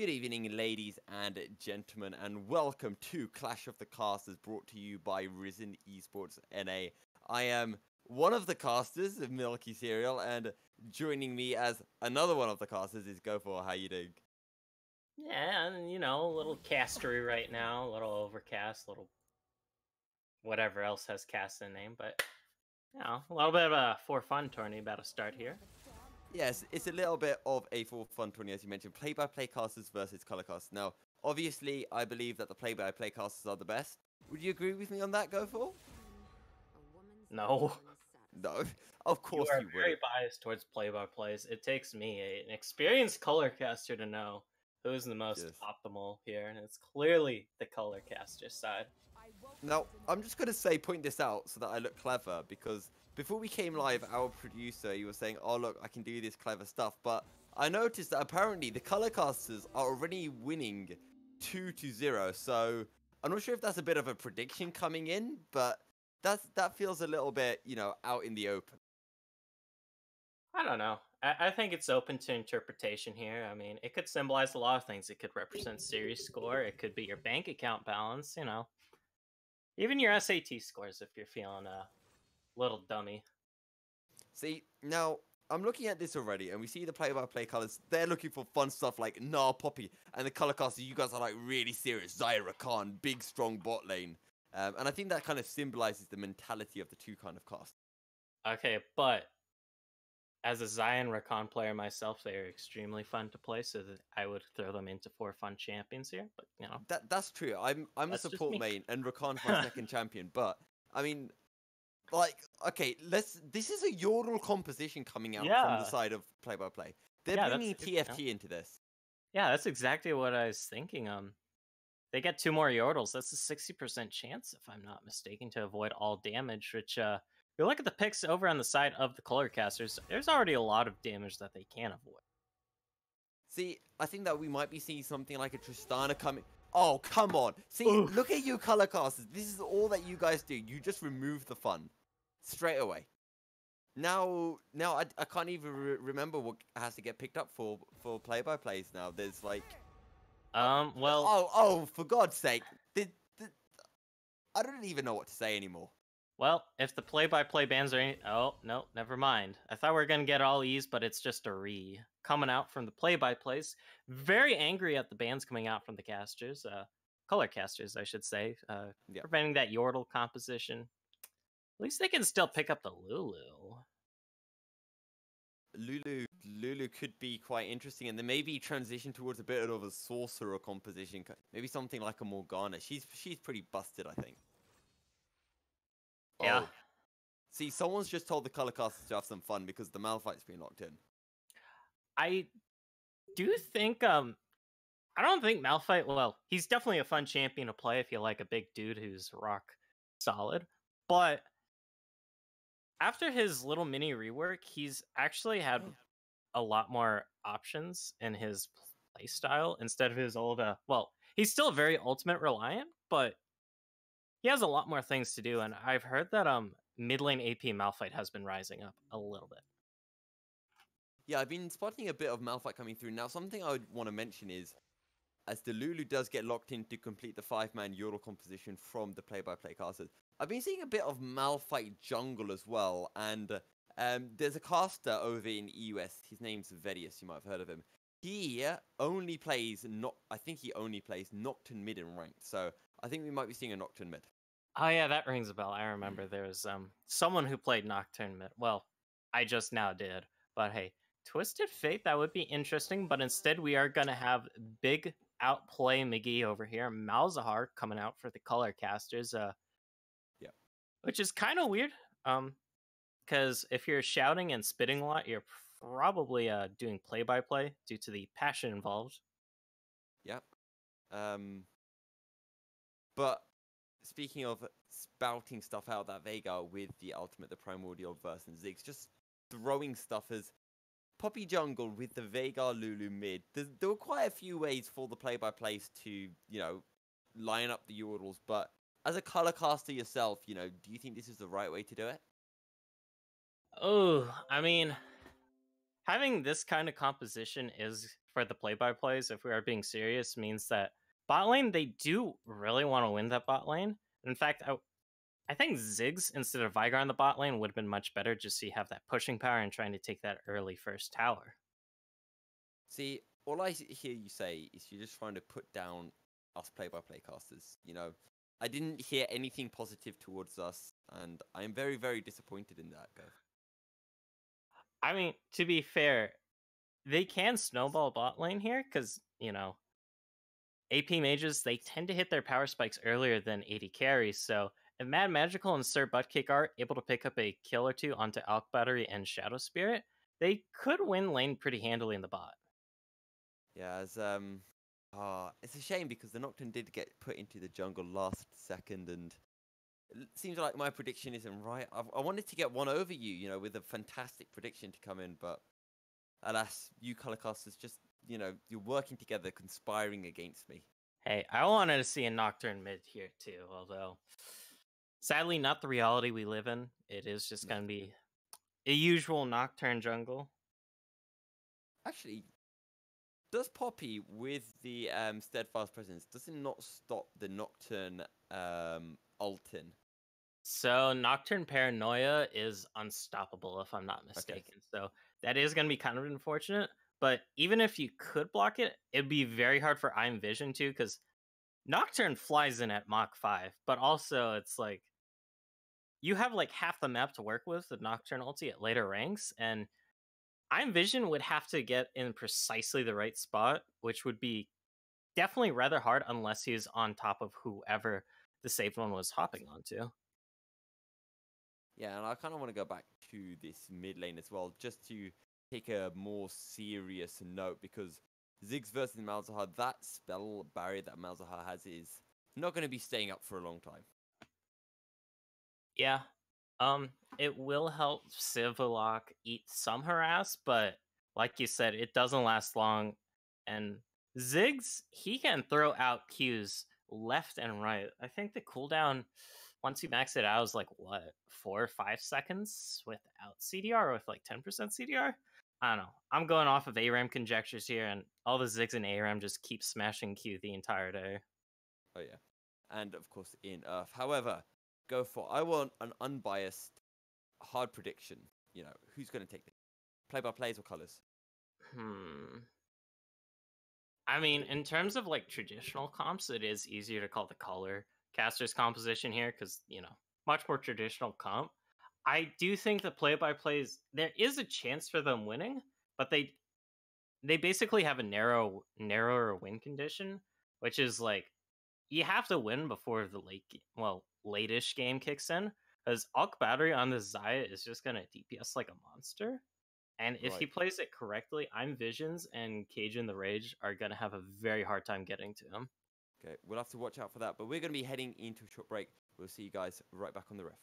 Good evening, ladies and gentlemen, and welcome to Clash of the Casters, brought to you by Risen Esports NA. I am one of the casters of Milky Cereal, and joining me as another one of the casters is Go4. How you doing? Yeah, and you know, a little castery right now, a little overcast, a little whatever else has cast in the name, but you know, a little bit of a for fun tourney about to start here. Yes, it's a little bit of a for fun tourney, as you mentioned. Play-by-play casters versus color casters. Now, obviously, I believe that the play-by-play casters are the best. Would you agree with me on that, Go4? No, No, of you course are you very wouldn't. biased towards play-by-plays. It takes me, an experienced color caster, to know who's the most Just... optimal here, and it's clearly the color caster side. Now, I'm just going to point this out so that I look clever, because before we came live, our producer, he was saying, oh, look, I can do this clever stuff, but I noticed that apparently the color casters are already winning 2-0, so I'm not sure if that's a bit of a prediction coming in, but that feels a little bit, you know, out in the open. I don't know. I think it's open to interpretation here. I mean, it could symbolize a lot of things. It could represent series score. It could be your bank account balance, you know. Even your SAT scores if you're feeling a little dummy. See, now, I'm looking at this already, and we see the play-by-play colors. They're looking for fun stuff like Nah Poppy, and the color casters, you guys are like really serious. Zyra Khan, big, strong bot lane. And I think that kind of symbolizes the mentality of the two kind of cast. Okay, but as a Zion Rakan player myself, they are extremely fun to play, so that I would throw them into for fun champions here. But you know, That's true. I'm a that's just support me. main, and Rakan's my second champion. But I mean, like, okay, this is a Yordle composition coming out from the Yeah, side of play-by-play. They're yeah, bringing you know, TFT into this. yeah, that's exactly what I was thinking. They get 2 more Yordles. That's a 60% chance, if I'm not mistaken, to avoid all damage. Which, if you look at the picks over on the side of the color casters, there's already a lot of damage that they can avoid. See, I think that we might be seeing something like a Tristana coming. Oh, come on. See, Oof. Look at you color casters. This is all that you guys do. You just remove the fun. Straight away. Now I can't even remember what has to get picked up for play-by-plays now. There's like... Well... Oh, for God's sake. I don't even know what to say anymore. Well, if the play-by-play bans are any... Oh, no, never mind. I thought we were going to get all E's, but it's just a re. Coming out from the play-by-plays. Very angry at the bans coming out from the casters. Color casters, I should say. Yeah. Preventing that Yordle composition. At least they can still pick up the Lulu. Lulu could be quite interesting, and then maybe transition towards a bit of a sorcerer composition. Maybe something like a Morgana. She's pretty busted, I think. Yeah. Oh. See, someone's just told the color casters to have some fun because the Malphite's been locked in. I do think, I don't think Malphite, well, he's definitely a fun champion to play if you like a big dude who's rock solid. But after his little mini rework, he's actually had a lot more options in his playstyle instead of his old, well, he's still very ultimate reliant, but he has a lot more things to do, and I've heard that mid lane AP Malphite has been rising up a little bit. Yeah, I've been spotting a bit of Malphite coming through. Now, something I would want to mention is, as the Lulu does get locked in to complete the 5-man Yordle composition from the play-by-play casters, I've been seeing a bit of Malphite jungle as well, and there's a caster over in EUS. His name's Vedius, you might have heard of him. He only plays, I think he only plays Nocturne mid in ranked, so I think we might be seeing a Nocturne mid. Oh yeah, that rings a bell. I remember there was someone who played Nocturne mid. Well, I just now did. But hey, Twisted Fate, that would be interesting. But instead, we are going to have big outplay McGee over here. Malzahar coming out for the color casters. Yeah. Which is kind of weird. Because if you're shouting and spitting a lot, you're probably doing play-by-play due to the passion involved. Yeah. But speaking of spouting stuff out, that Veigar with the ultimate, the primordial verse, and Ziggs just throwing stuff as Poppy jungle with the Veigar Lulu mid. There were quite a few ways for the play-by-plays to, you know, line up the Yordles, but as a color caster yourself, you know, do you think this is the right way to do it? Oh, I mean, having this kind of composition is for the play-by-plays, if we are being serious, means that bot lane, they do really want to win that bot lane. In fact, I think Ziggs instead of Vigar on the bot lane would have been much better, just so you have that pushing power and trying to take that early first tower. See, all I hear you say is you're just trying to put down us play-by-play casters. You know, I didn't hear anything positive towards us, and I'm very, very disappointed in that, Bev. I mean, to be fair, they can snowball bot lane here because, you know, AP mages, they tend to hit their power spikes earlier than AD carries, so if Mad Magical and Sir Buttkick are able to pick up a kill or two onto Alk Battery and Shadow Spirit, they could win lane pretty handily in the bot. Yeah, it's a shame because the Nocturne did get put into the jungle last second, and it seems like my prediction isn't right. I wanted to get one over you, you know, with a fantastic prediction to come in, but alas, you colorcasters just, you know, you're working together, conspiring against me. Hey, I wanted to see a Nocturne mid here too, although sadly not the reality we live in. It is just going to be a usual Nocturne jungle. Actually, does Poppy with the steadfast presence, does it not stop the Nocturne ultin? So Nocturne Paranoia is unstoppable if I'm not mistaken. Okay. So that is going to be kind of unfortunate. But even if you could block it, it'd be very hard for I'm Vision too, because Nocturne flies in at Mach 5. But also it's like you have like half the map to work with the Nocturne ulti at later ranks, and I'm Vision would have to get in precisely the right spot, which would be definitely rather hard unless he's on top of whoever the saved one was hopping onto. Yeah, and I kind of want to go back to this mid lane as well, just to take a more serious note, because Ziggs versus Malzahar, that spell barrier that Malzahar has is not going to be staying up for a long time. Yeah. It will help Civilok eat some harass, but like you said, it doesn't last long. And Ziggs, he can throw out Qs left and right. I think the cooldown, once you max it out, is like, what, 4 or 5 seconds without CDR or with like 10% CDR? I don't know. I'm going off of ARAM conjectures here, and all the Ziggs in ARAM just keep smashing Q the entire day. Oh, yeah. And, of course, in Earth. However, I want an unbiased, hard prediction. You know, who's going to take the play-by-plays or colors? I mean, in terms of like traditional comps, it is easier to call the color caster's composition here because, you know, much more traditional comp. I do think the play-by-plays, there is a chance for them winning, but they basically have a narrower win condition, which is like you have to win before the late-ish game kicks in, because Alk Battery on the Xayah is just gonna DPS like a monster. And if he plays it correctly, I'm Visions and Cajun the Rage are going to have a very hard time getting to him. Okay, we'll have to watch out for that. But we're going to be heading into a short break. We'll see you guys right back on the ref.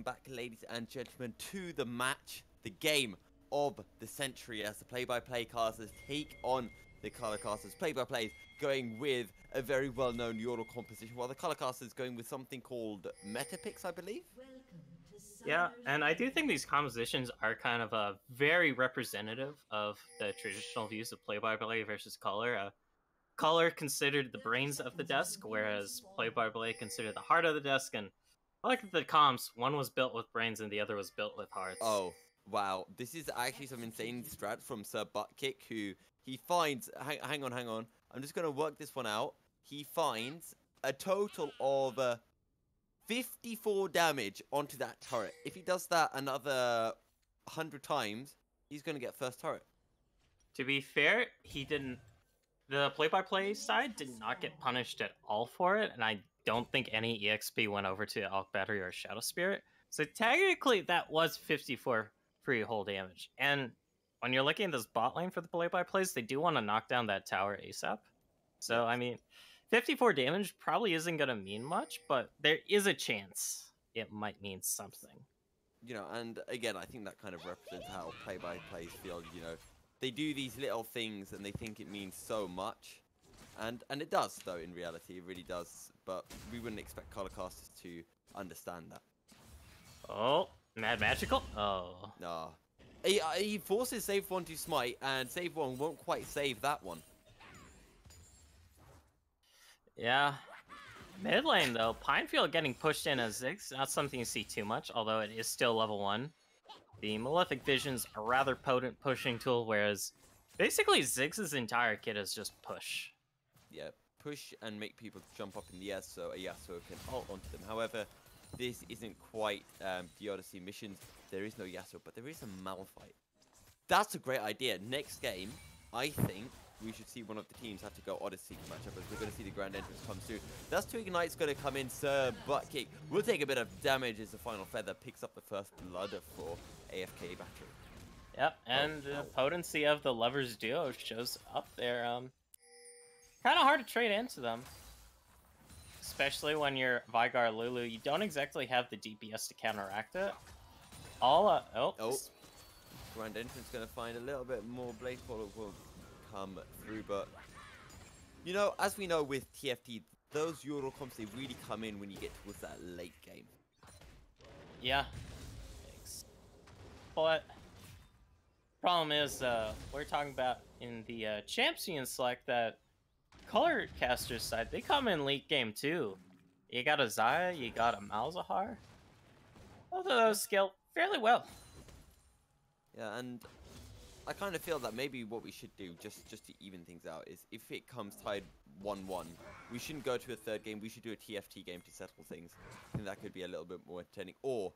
back, ladies and gentlemen, to the match, the game of the century, as the play-by-play casters take on the color casters. Play-by-plays going with a very well-known Yordle composition, while the color casters going with something called Metapix, I believe. Yeah, and I do think these compositions are kind of very representative of the traditional views of play-by-play versus color. Color considered the brains of the desk, whereas play-by-play considered the heart of the desk. And I like the comps. One was built with brains and the other was built with hearts. Oh, wow. This is actually some insane strat from Sir Buttkick, who he finds... Hang on. I'm just going to work this one out. He finds a total of 54 damage onto that turret. If he does that another 100 times, he's going to get first turret. To be fair, he didn't... The play-by-play side did not get punished at all for it, and I don't think any EXP went over to Alk Battery or Shadow Spirit. So technically, that was 54 free whole damage. And when you're looking at this bot lane for the play-by-plays, they do want to knock down that tower ASAP. So, yes. I mean, 54 damage probably isn't going to mean much, but there is a chance it might mean something. You know, and again, I think that kind of represents how play-by-plays feel, you know. They do these little things and they think it means so much. And it does, though, in reality. It really does. But we wouldn't expect color casters to understand that. Oh, Mad Magical? Oh. Nah. He forces Save 1 to smite, and Save 1 won't quite save that one. Yeah. Mid lane, though, Pinefield getting pushed in as Ziggs, not something you see too much, although it is still level 1. The Malefic Vision's a rather potent pushing tool, whereas basically Ziggs' entire kit is just push. Yeah, push and make people jump up in the air so a Yasuo can ult onto them. However, this isn't quite the Odyssey missions. There is no Yasuo, but there is a Malphite. That's a great idea. Next game, I think we should see one of the teams have to go Odyssey to match up, as we're going to see the Grand Entrance come through. That's 2 Ignites going to come in. Sir Buttkick will take a bit of damage as the final feather picks up the first blood for AFK Battery. Yep, and the potency of the Lovers Duo shows up there. Kind of hard to trade into them. Especially when you're Vygar Lulu. You don't exactly have the DPS to counteract it. Oh. Grand Entrance going to find a little bit more Blade Follow will come through, but you know, as we know with TFT, those Yordle comps, they really come in when you get towards that late game. Yeah. But problem is, we're talking about in the Champion Select that color caster side, they come in late game too. You got a Xayah, you got a Malzahar. Both of those scale fairly well. Yeah, and I kind of feel that maybe what we should do, just to even things out, is if it comes tied 1-1, we shouldn't go to a third game. We should do a TFT game to settle things. I think that could be a little bit more entertaining. Or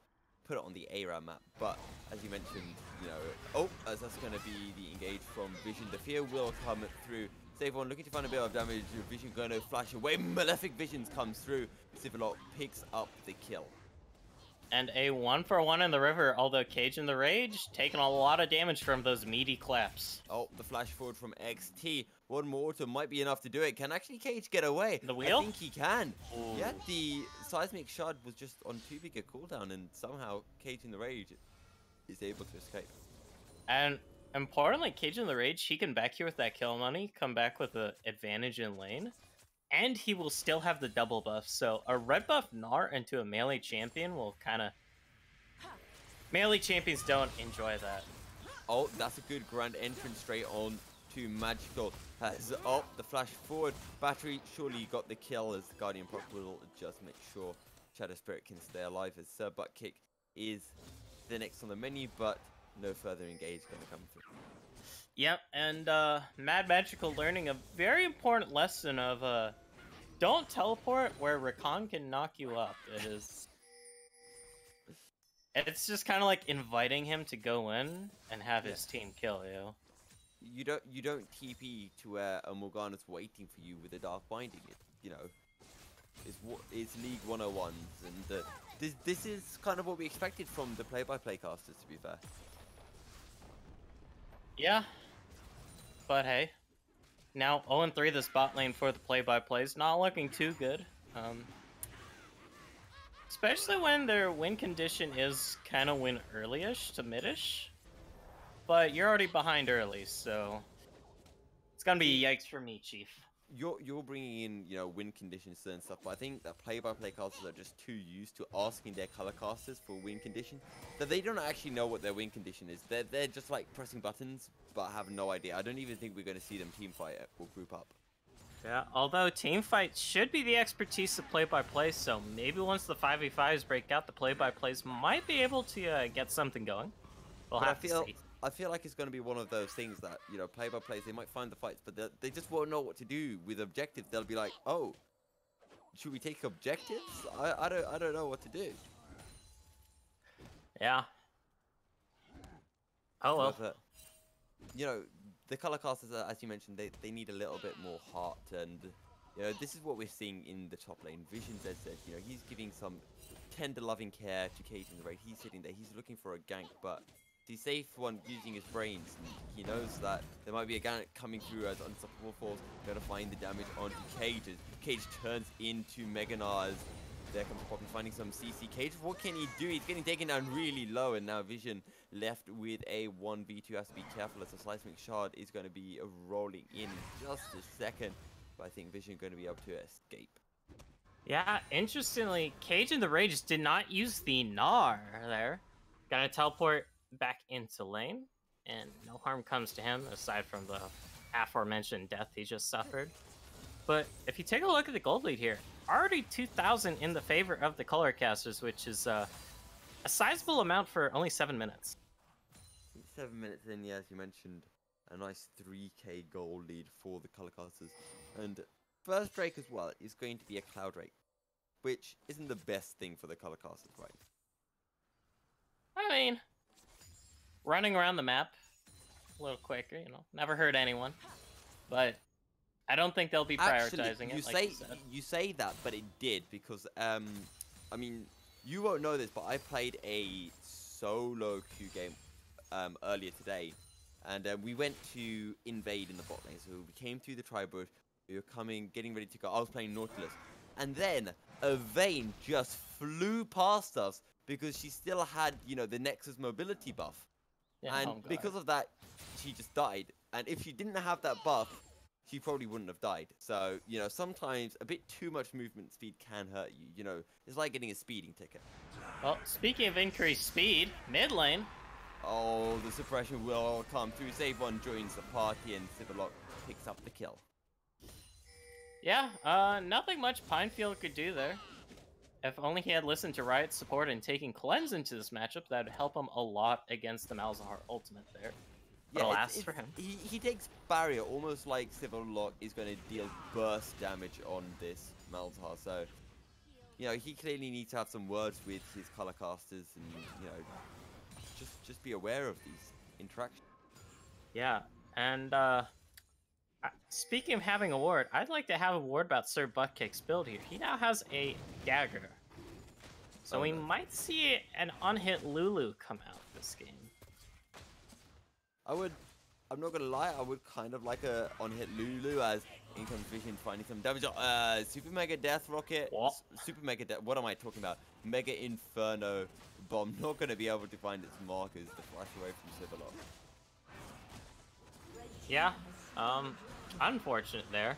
put it on the ARAM map. But as you mentioned, you know, as that's going to be the engage from Vision. The fear will come through. Save one, looking to find a bit of damage. Vision going to flash away. Malefic Visions comes through. Civilot picks up the kill. And a 1-for-1 in the river, although Cage in the Rage taking a lot of damage from those meaty claps. Oh, the flash forward from XT. One more auto might be enough to do it. Can actually Cage get away? The wheel? I think he can. Ooh. Yeah, the Seismic Shard was just on too big a cooldown, and somehow Cage in the Rage is able to escape. And importantly, Cage in the Rage, he can back here with that kill money, come back with the advantage in lane. And he will still have the double buff, so a red buff Gnar into a melee champion will kind of... Melee champions don't enjoy that. Oh, that's a good Grand Entrance straight on to Magical. Has the flash forward. Battery surely got the kill as the Guardian Proc will just make sure Shadow Spirit can stay alive, as Sir Buttkick is the next on the menu, but no further engage going to come through. Yep, and Mad Magical learning a very important lesson of don't teleport where Rakan can knock you up. It's just kind of like inviting him to go in and have his team kill you. You don't TP to where a Morgana's waiting for you with a Dark Binding. You know, it's League 101s, and this is kind of what we expected from the play-by-play casters, to be fair. Yeah. But hey, now 0-3 this bot lane for the play-by-plays. Not looking too good. Especially when their win condition is kind of win early-ish to mid-ish. But you're already behind early, so it's gonna be yikes for me, Chief. You're bringing in, you know, win conditions and stuff, but I think that play-by-play casters are just too used to asking their color casters for win condition that they don't actually know what their win condition is. They're just like pressing buttons, but have no idea. I don't even think we're going to see them team fight or group up. Yeah, although team fights should be the expertise of play-by-play, so maybe once the 5v5s break out, the play-by-plays might be able to get something going. We'll have to see. I feel like it's going to be one of those things that, you know, play-by-plays, they might find the fights, but they just won't know what to do with objectives. They'll be like, oh, should we take objectives? I don't know what to do. Yeah. Oh well. But, you know, the color casters, as you mentioned, they need a little bit more heart, and you know, this is what we're seeing in the top lane. Vision Z said, you know, he's giving some tender loving care to Cage in the raid. He's sitting there, he's looking for a gank, but he's safe one using his brains. And he knows that there might be a gank coming through as unstoppable force. Gonna find the damage onto Cage as Cage turns into Meganars. There comes Poppy finding some CC. Cage, what can he do? He's getting taken down really low, and now Vision left with a 1v2. Has to be careful as the Seismic Shard is going to be rolling in just a second. But I think Vision going to be able to escape. Yeah, interestingly, Cage in the Rage just did not use the Gnar there. Gonna teleport back into lane, and no harm comes to him, aside from the aforementioned death he just suffered. But if you take a look at the gold lead here, already 2,000 in the favor of the color casters, which is a sizable amount for only 7 minutes. 7 minutes in, yeah, as you mentioned, a nice 3k gold lead for the color casters. And first Drake as well is going to be a Cloud Drake, which isn't the best thing for the color casters, right? I mean, running around the map a little quicker, you know, never hurt anyone. But I don't think they'll be prioritizing it. You say that, but it did, because I mean, you won't know this, but I played a solo queue game earlier today, and we went to invade in the bot lane. So we came through the tri-bush, we were getting ready to go. I was playing Nautilus, and then a Vayne just flew past us because she still had, you know, the Nexus mobility buff, Yeah, and because of that, she just died. And if she didn't have that buff, she probably wouldn't have died. So, you know, sometimes a bit too much movement speed can hurt you. You know, it's like getting a speeding ticket. Well, speaking of increased speed, mid lane. Oh, the suppression will come through. Save1 joins the party, and Civillock picks up the kill. Yeah, nothing much Pinefield could do there. If only he had listened to Riot's support and taken Cleanse into this matchup, that would help him a lot against the Malzahar ultimate there. But yeah, alas for him. He takes barrier, almost like Civillock is going to deal burst damage on this Malzahar. So, you know, he clearly needs to have some words with his color casters, and, you know, just be aware of these interactions. Yeah, and speaking of having a ward, I'd like to have a word about Sir Buttkick's build here. He now has a dagger, so we might see an unhit Lulu come out this game. I'm not gonna lie, I would kind of like a on-hit Lulu, as in comes Vision finding some damage. Super Mega Death Rocket. What? Super Mega Death. What am I talking about? Mega Inferno Bomb. Not gonna be able to find its markers to flash away from Civillock. Yeah, unfortunate there.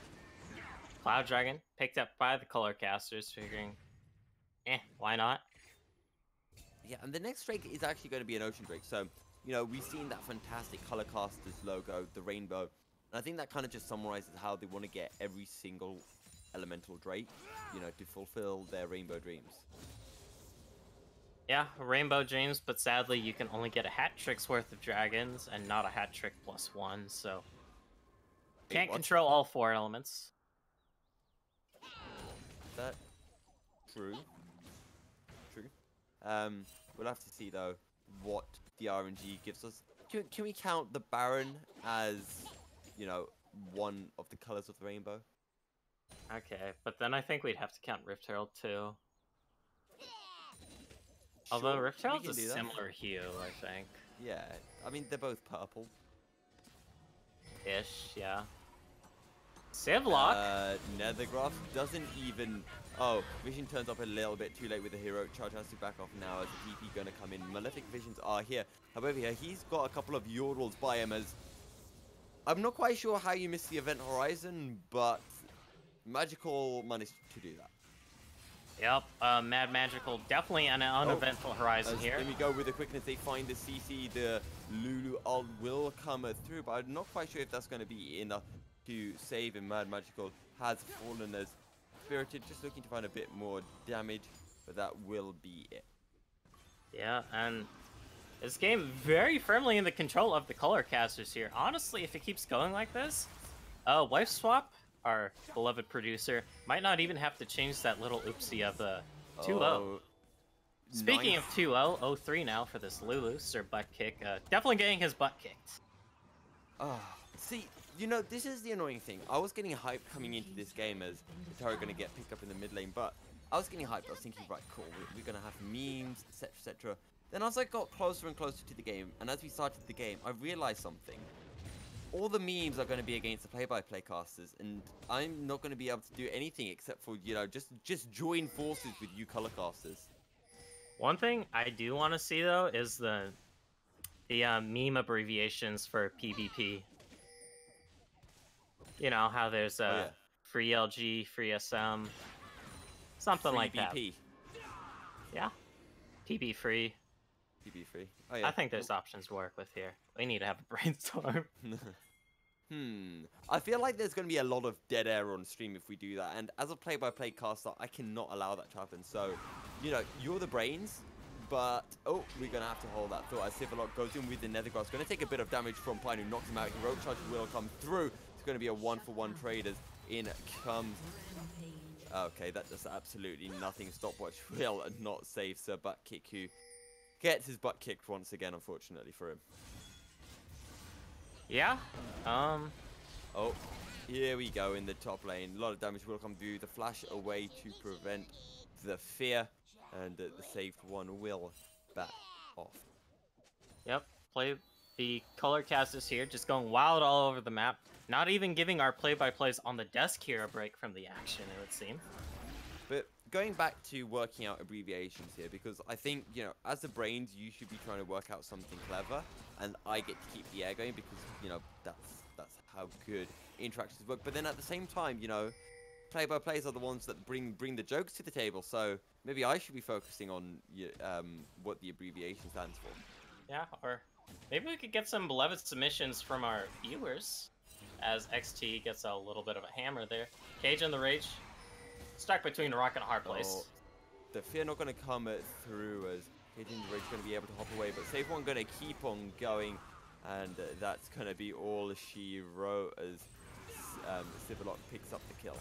Cloud Dragon picked up by the color casters, figuring, why not? Yeah, and the next Drake is actually going to be an Ocean Drake. So, you know, we've seen that fantastic color casters logo, the rainbow. And I think that kind of just summarizes how they want to get every single elemental Drake, you know, to fulfill their rainbow dreams. Yeah, rainbow dreams, but sadly you can only get a hat trick's worth of dragons and not a hat trick +1, so can't control all 4 elements. Is that true? True. We'll have to see though what the RNG gives us. Can we count the Baron as, you know, one of the colors of the rainbow? Okay, but then I think we'd have to count Rift Herald too. Sure, although Rift Herald's a do that. similar hue, I think. Yeah, I mean, they're both purple. Ish, yeah. Civlock. Nethergraph doesn't even... Oh, Vision turns up a little bit too late with the heroic charge. Has to back off now as the TP going to come in. Malefic Visions are here. However, he's got a couple of Yordles by him as... I'm not quite sure how you missed the event horizon, but Magical managed to do that. Yep, Mad Magical definitely an uneventful horizon here. Here we go with the quickness. They find the CC. The Lulu ult will come through, but I'm not quite sure if that's going to be enough to save him. Mad Magical has fallen as Spirited, just looking to find a bit more damage, but that will be it. Yeah, and this game very firmly in the control of the color casters here. Honestly, if it keeps going like this, Wife Swap, our beloved producer, might not even have to change that little oopsie of the 2-0. Speaking of 2-0, 0-3 now for this Lulu, Sir Butt Kick. Definitely getting his butt kicked. See, you know, this is the annoying thing. I was getting hyped coming into this game as the turret going to get picked up in the mid lane, but I was getting hyped. I was thinking, right, cool, we're going to have memes, etc., etc. Then as I got closer and closer to the game, and as we started the game, I realized something. All the memes are going to be against the play-by-play casters, and I'm not going to be able to do anything except for, you know, just join forces with you color casters. One thing I do want to see, though, is the meme abbreviations for PvP. You know, how there's free LG, free SM, something Free like BP. that. Yeah. PB free. PB free. Oh, yeah. I think there's options to work with here. We need to have a brainstorm. I feel like there's going to be a lot of dead air on stream if we do that. And as a play-by-play caster, I cannot allow that to happen. So, you know, you're the brains. But, oh, we're going to have to hold that thought as Civlock goes in with the Nethergrass. Going to take a bit of damage from Pine, who knocks him out. Heroic Charge will come through. It's going to be a 1-for-1 trade as in comes... Okay, that does absolutely nothing. Stopwatch will not save Sir Butt Kick, who gets his butt kicked once again, unfortunately for him. Yeah. Oh, here we go in the top lane. A lot of damage will come through. The flash away to prevent the fear. And the saved one will back off. Yep. Play the color casters here, just going wild all over the map. Not even giving our play-by-plays on the desk here a break from the action, it would seem. But going back to working out abbreviations here, because I think, you know, as the brains, you should be trying to work out something clever, and I get to keep the air going because, you know, that's how good interactions work. But then at the same time, you know, play-by-plays are the ones that bring the jokes to the table, so maybe I should be focusing on what the abbreviation stands for. Yeah, or maybe we could get some beloved submissions from our viewers, as XT gets a little bit of a hammer there. Cage and the Rage, stuck between a rock and a hard place. Oh, the fear not going to come through as Cage and the Rage going to be able to hop away, but Save One going to keep on going, and that's going to be all she wrote as Civlock picks up the kill.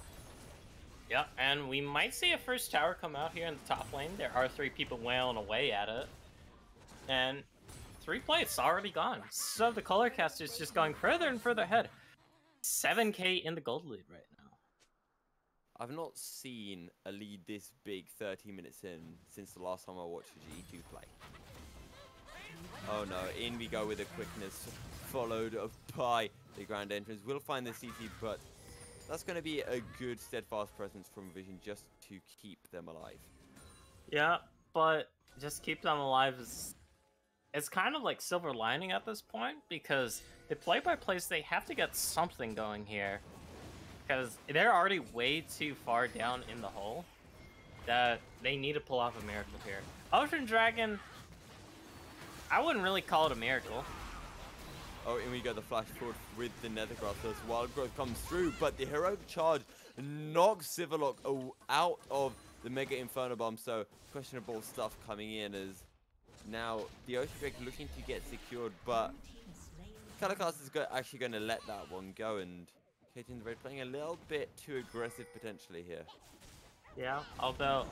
Yep, and we might see a first tower come out here in the top lane. There are 3 people wailing away at it. And 3 plates already gone. So the color caster is just going further and further ahead. 7k in the gold lead right now. I've not seen a lead this big 30 minutes in since the last time I watched G2 play. Oh no, in we go with the quickness, followed by the grand entrance. We'll find the CT, but that's going to be a good steadfast presence from Vision just to keep them alive. Yeah, but just keep them alive is... It's kind of like silver lining at this point, because the play-by-plays, they have to get something going here. Because they're already way too far down in the hole that they need to pull off a miracle here. Ocean Dragon, I wouldn't really call it a miracle. Oh, and we got the flash forward with the Nethergrass as Wild Growth comes through, but the heroic charge knocks Civlock out of the Mega Inferno Bomb, so questionable stuff coming in as now the Ocean Drake looking to get secured, but Telecast is actually going to let that one go, and Katie and the Red playing a little bit too aggressive potentially here. Yeah, although...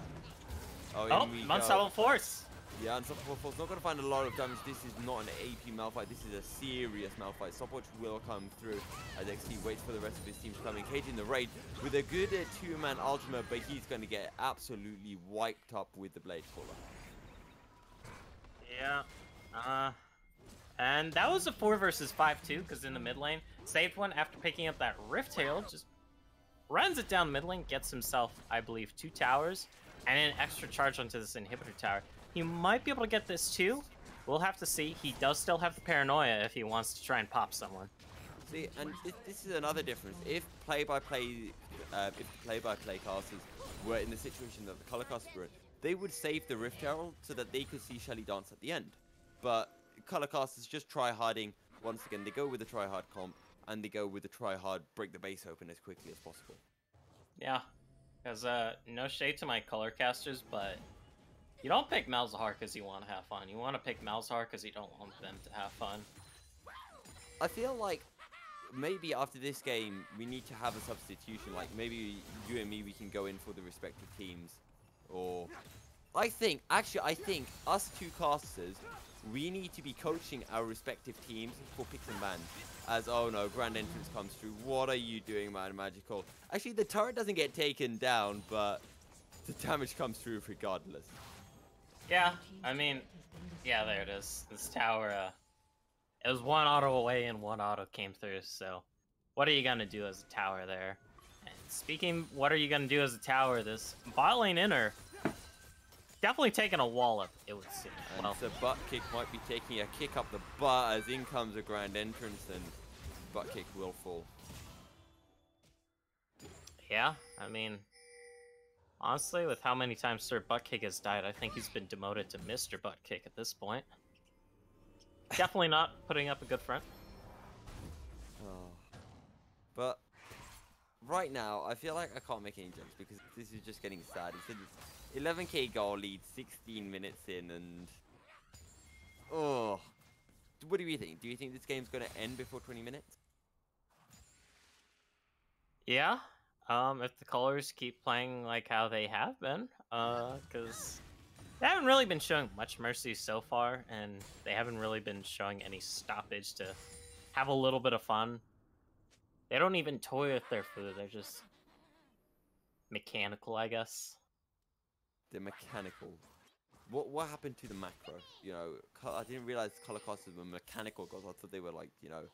Oh, Unstoppable Force! Yeah, Unstoppable Force not going to find a lot of damage. This is not an AP Malphite. This is a serious Malphite. Stopwatch will come through as XT waits for the rest of his team to come in. Cage in the raid with a good 2-man ultimate, but he's going to get absolutely wiped up with the Blade Caller. Yeah. And that was a 4 versus 5 too, because in the mid lane, saved one after picking up that Rift Tail, just runs it down mid lane, gets himself, I believe, 2 towers, and an extra charge onto this inhibitor tower. He might be able to get this too. We'll have to see. He does still have the paranoia if he wants to try and pop someone. See, and this is another difference. If play-by-play casters were in the situation that the color casters were in, they would save the Rift Herald so that they could see Shelly dance at the end. But color casters just try-harding. Once again, they go with the try-hard comp, and they go with the try-hard, break the base open as quickly as possible. Yeah, because no shade to my color casters, but you don't pick Malzahar because you want to have fun. You want to pick Malzahar because you don't want them to have fun. I feel like maybe after this game, we need to have a substitution. Like, maybe you and me, we can go in for the respective teams. Or, I think us two casters, we need to be coaching our respective teams for picks and bans. As, oh no, Grand Entrance comes through. What are you doing, man? Magical. Actually, the turret doesn't get taken down, but the damage comes through regardless. Yeah, I mean, yeah, there it is. This tower, it was one auto away and one auto came through, so what are you going to do as a tower there? And speaking, what are you going to do as a tower, this bot lane inner, definitely taking a wallop, it would seem. And the butt kick might be taking a kick up the butt as in comes a Grand Entrance, and butt kick will fall. Yeah, I mean, honestly, with how many times Sir Buttkick has died, I think he's been demoted to Mr. Buttkick at this point. Definitely not putting up a good front. Oh. But right now, I feel like I can't make any jokes because this is just getting sad. It's an 11k goal lead, 16 minutes in, and oh, what do you think? Do you think this game's going to end before 20 minutes? Yeah. If the colors keep playing like how they have been, because they haven't really been showing much mercy so far, and they haven't really been showing any stoppage to have a little bit of fun. They don't even toy with their food, they're just mechanical, I guess. They're mechanical. What happened to the macro? You know, I didn't realize color casters were mechanical because I thought they were like, you know,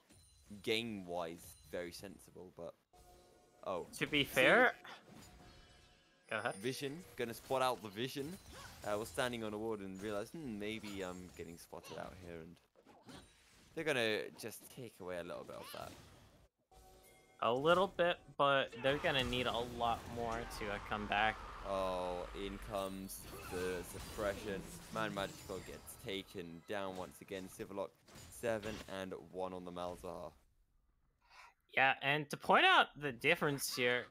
game-wise very sensible, but oh. To be fair, go ahead. Vision, gonna spot out the vision. Was standing on a ward and realized, maybe I'm getting spotted out here, and they're gonna just take away a little bit of that. A little bit, but they're gonna need a lot more to come back. Oh, in comes the suppression. Man Magical gets taken down once again. Civillock 7 and 1 on the Malzahar. Yeah, and to point out the difference here,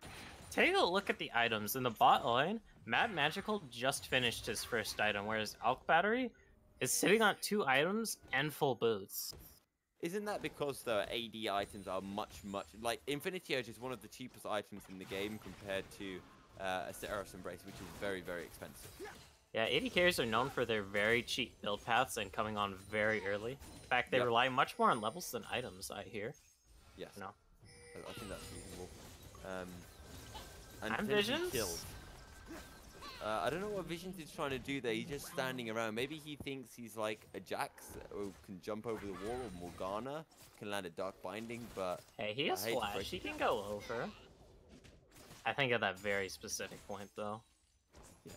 take a look at the items. In the bot lane, Mad Magical just finished his first item, whereas Alk Battery is sitting on 2 items and full boots. Isn't that because the AD items are much, like Infinity Edge is one of the cheapest items in the game compared to a Seros Embrace, which is very, very expensive. Yeah, AD carries are known for their very cheap build paths and coming on very early. In fact, they rely much more on levels than items, I hear. Yes. No. I think that's reasonable. And Visions? Kills. I don't know what Visions is trying to do there. He's just standing around. Maybe he thinks he's like a Jax who can jump over the wall, or Morgana can land a Dark Binding, but hey, he has flash. He can go over. I think at that very specific point, though. Yeah.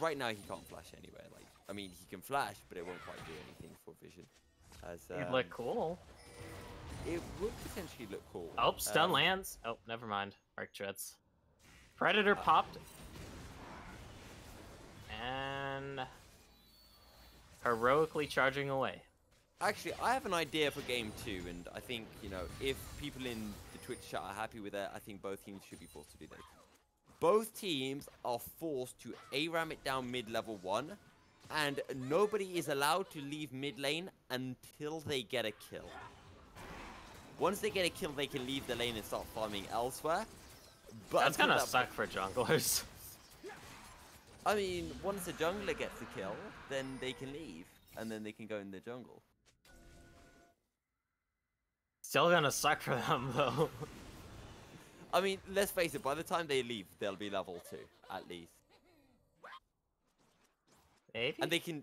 Right now, he can't flash anywhere. Like, I mean, he can flash, but it won't quite do anything for Vision. As It'd look cool. It would potentially look cool. Oh, stun lands. Oh, never mind. Arc treads. Predator popped. And heroically charging away. Actually, I have an idea for game 2, and I think, you know, if people in the Twitch chat are happy with that, I think both teams should be forced to do that. Both teams are forced to ARAM it down mid-level 1, and nobody is allowed to leave mid lane until they get a kill. Once they get a kill, they can leave the lane and start farming elsewhere. But that's gonna suck for junglers. I mean, once a jungler gets a kill, then they can leave, and then they can go in the jungle. Still gonna suck for them, though. I mean, let's face it, by the time they leave, they'll be level 2, at least. Maybe? And they can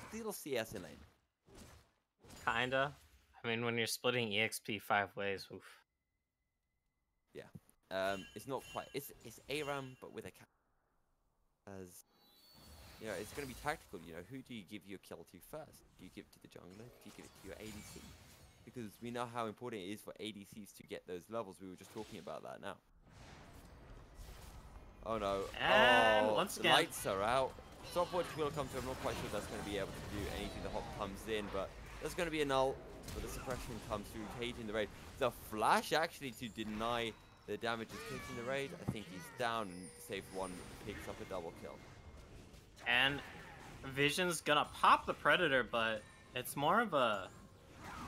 still CS in lane. Kinda. I mean, when you're splitting EXP 5 ways, oof. Yeah. It's not quite. It's ARAM, but with a cap. As you know, it's going to be tactical. You know, who do you give your kill to first? Do you give it to the jungler? Do you give it to your ADC? Because we know how important it is for ADCs to get those levels. We were just talking about that now. Oh no. And Oh, once the again, lights are out. Stopwatch will come through. I'm not quite sure that's going to be able to do anything. The hop comes in, but there's going to be a null. But the suppression comes through, taking the raid. The flash actually to deny the damage is taking the raid. I think he's down, and Save One picks up a double kill. and Vision's gonna pop the Predator, but it's more of a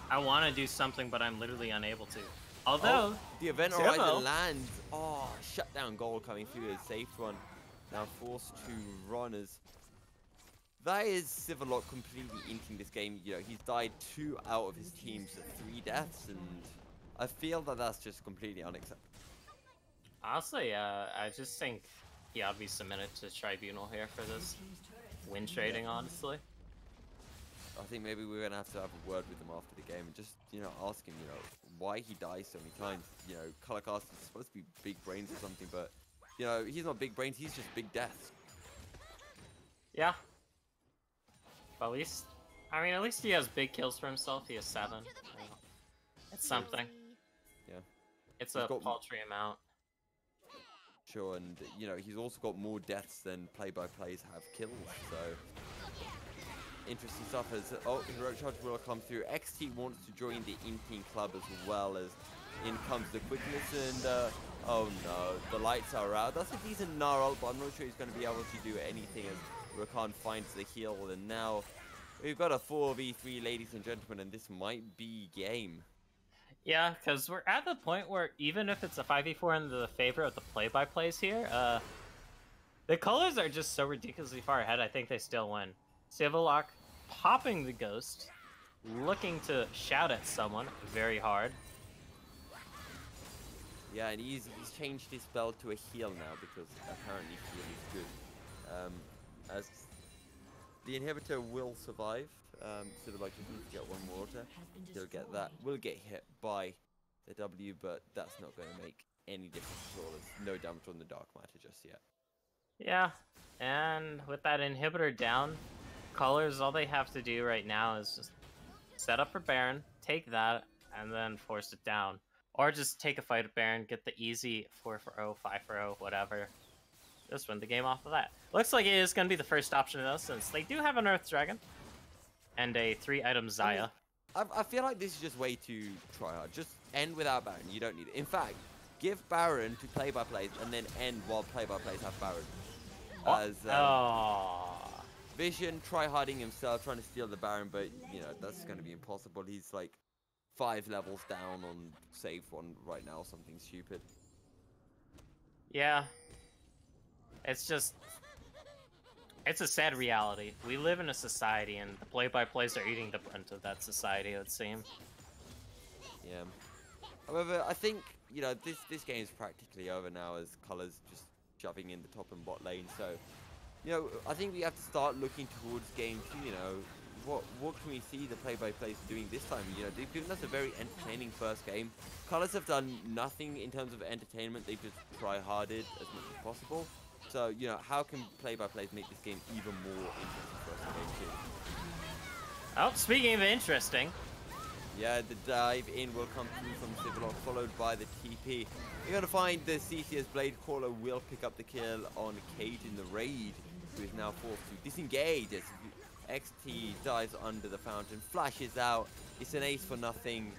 I want to do something, but I'm literally unable to. Although the event Timo horizon lands. Oh, shutdown goal coming through as Safe One now forced to run as that is Civillock completely inking this game. You know, he's died 2 out of his team's 3 deaths, and I feel that that's just completely unacceptable. honestly, I just think he ought to be submitted to tribunal here for this win trading. Honestly, I think maybe we're gonna have to have a word with him after the game and just, you know, ask him, you know, why he dies so many times. You know, Colorcast is supposed to be big brains or something, but you know, he's not big brains. He's just big deaths. yeah. But at least, I mean, at least he has big kills for himself. He has 7. You know, it's something. Yeah, It's he's a got paltry amount. sure, and you know, he's also got more deaths than play-by-plays have kills. So interesting stuff. As Heroic Charge will come through. XT wants to join the in-team club as well, as in comes the quickness, and oh no, the lights are out. That's a decent Gnarl, but I'm not sure he's going to be able to do anything as Rakan finds the heal, and now we've got a 4v3, ladies and gentlemen, and this might be game. Yeah, because we're at the point where even if it's a 5v4 in the favor of the play-by-plays here, the colors are just so ridiculously far ahead, I think they still win. Civillock popping the ghost, looking to shout at someone very hard. Yeah, and he's changed his spell to a heal now, because apparently heal is good. As the inhibitor will survive, Civillock just needs to get 1 water. He'll get that. We'll get hit by the W, but that's not going to make any difference at all. There's no damage on the Dark Matter just yet. Yeah, and with that inhibitor down, colors, all they have to do right now is just set up for Baron, take that, and then force it down. Or just take a fight at Baron, get the easy 4-0, 5-0, whatever. Just win the game off of that. Looks like it is going to be the first option though, since they do have an Earth Dragon. And a 3-item Zaya. I feel like this is just way too try hard. Just end without Baron. You don't need it. In fact, give Baron to play-by-plays and then end while play-by-plays have Baron. As Vision try-harding himself, trying to steal the Baron, but, you know, that's going to be impossible. He's like 5 levels down on Save One right now, something stupid. Yeah. It's just... It's a sad reality. We live in a society, and the play-by-plays are eating the brunt of that society, it would seem. Yeah. However, I think, you know, this game is practically over now, as Colors just shoving in the top and bot lane. So, you know, I think we have to start looking towards game 2, you know. What can we see the play-by-plays doing this time? You know, they've given us a very entertaining first game. Colors have done nothing in terms of entertainment. They've just try-harded as much as possible. So, you know, how can play-by-plays make this game even more interesting for us in game 2? Oh, speaking of interesting. Yeah, the dive in will come through from Civillock, followed by the TP. You're going to find the CCS Blade Caller will pick up the kill on Cage in the raid, who is now forced to disengage as XT dives under the fountain, flashes out. It's an ace for nothing,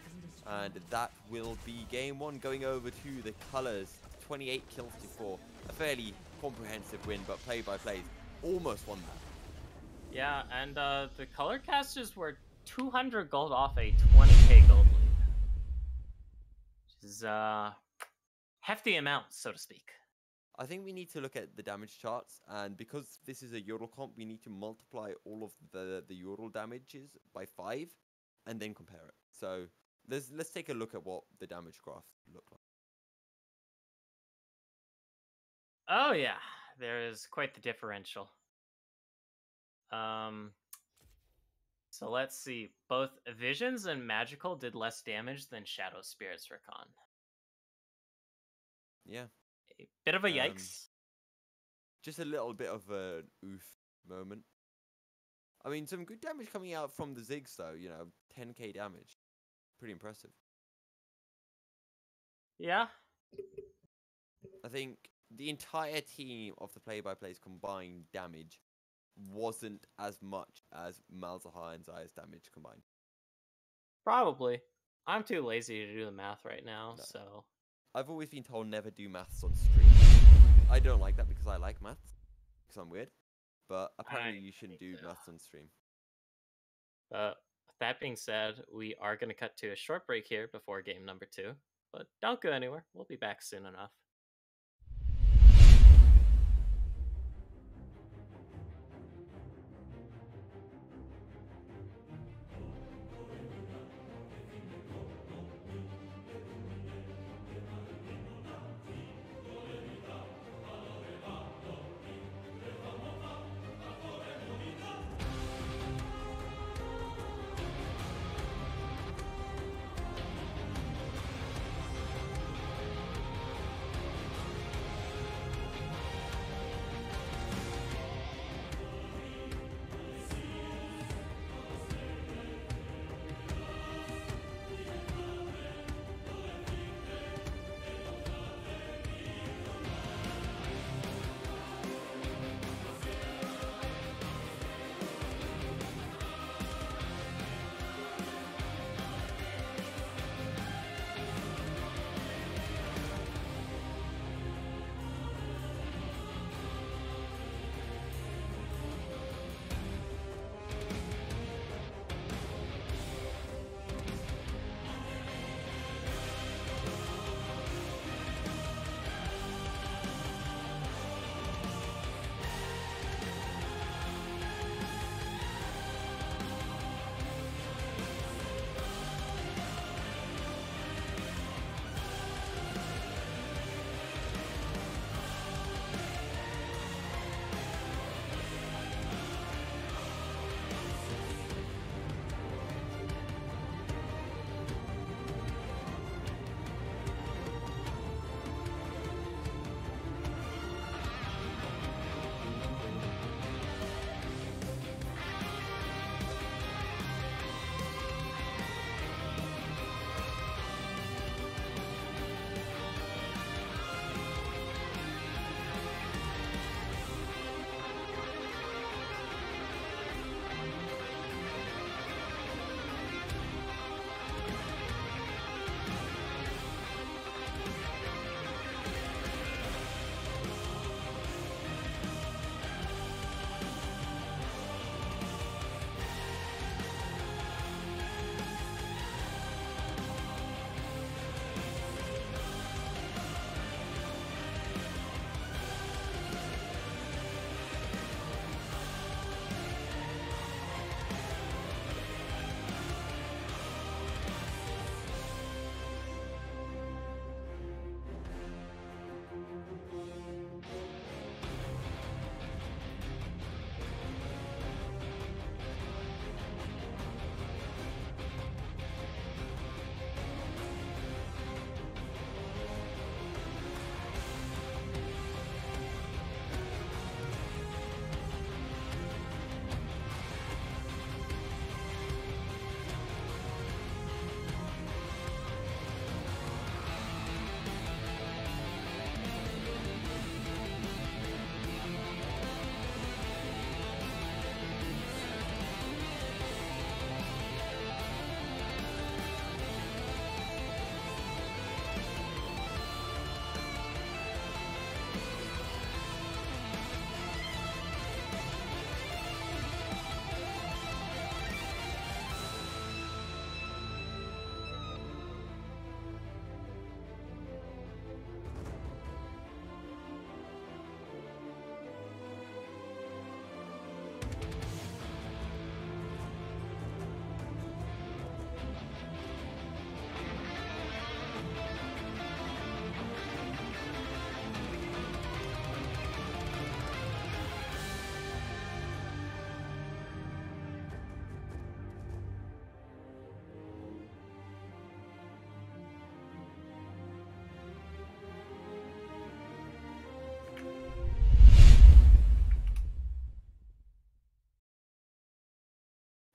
and that will be game 1 going over to the Colors. 28 kills to 4. A fairly comprehensive win, but play-by-plays almost won that. Yeah, and the color casters were 200 gold off a 20k gold lead. Which is hefty amount, so to speak. I think we need to look at the damage charts, and because this is a Yordle comp, we need to multiply all of the Yordle damages by 5, and then compare it. So let's take a look at what the damage graph look like. Oh yeah, there is quite the differential. So let's see. Both Visions and Magical did less damage than Shadow Spirits Rakan. Yeah. A bit of a Um, yikes. Just a little bit of an oof moment. I mean, some good damage coming out from the Ziggs, though. 10k damage. Pretty impressive. Yeah. I think the entire team of the play-by-play's combined damage wasn't as much as Malzahar and Zaya's damage combined. Probably. I'm too lazy to do the math right now, No. so. I've always been told never do maths on stream. I don't like that because I like maths. Because I'm weird. But apparently you shouldn't do maths on stream. That being said, we are going to cut to a short break here before game number 2. But don't go anywhere. We'll be back soon enough.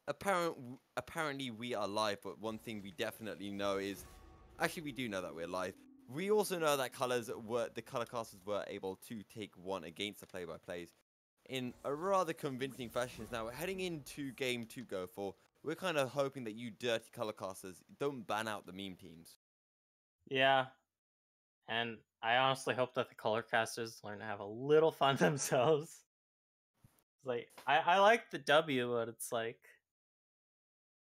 apparently we are live, but one thing we definitely know is, actually we do know that we're live. We also know that the color casters were able to take one against the play-by-plays in a rather convincing fashion. Now we're heading into game 2 go for. We're kind of hoping that you dirty color casters don't ban out the meme teams. Yeah, and I honestly hope that the color casters learn to have a little fun themselves. It's like I like the W, but it's like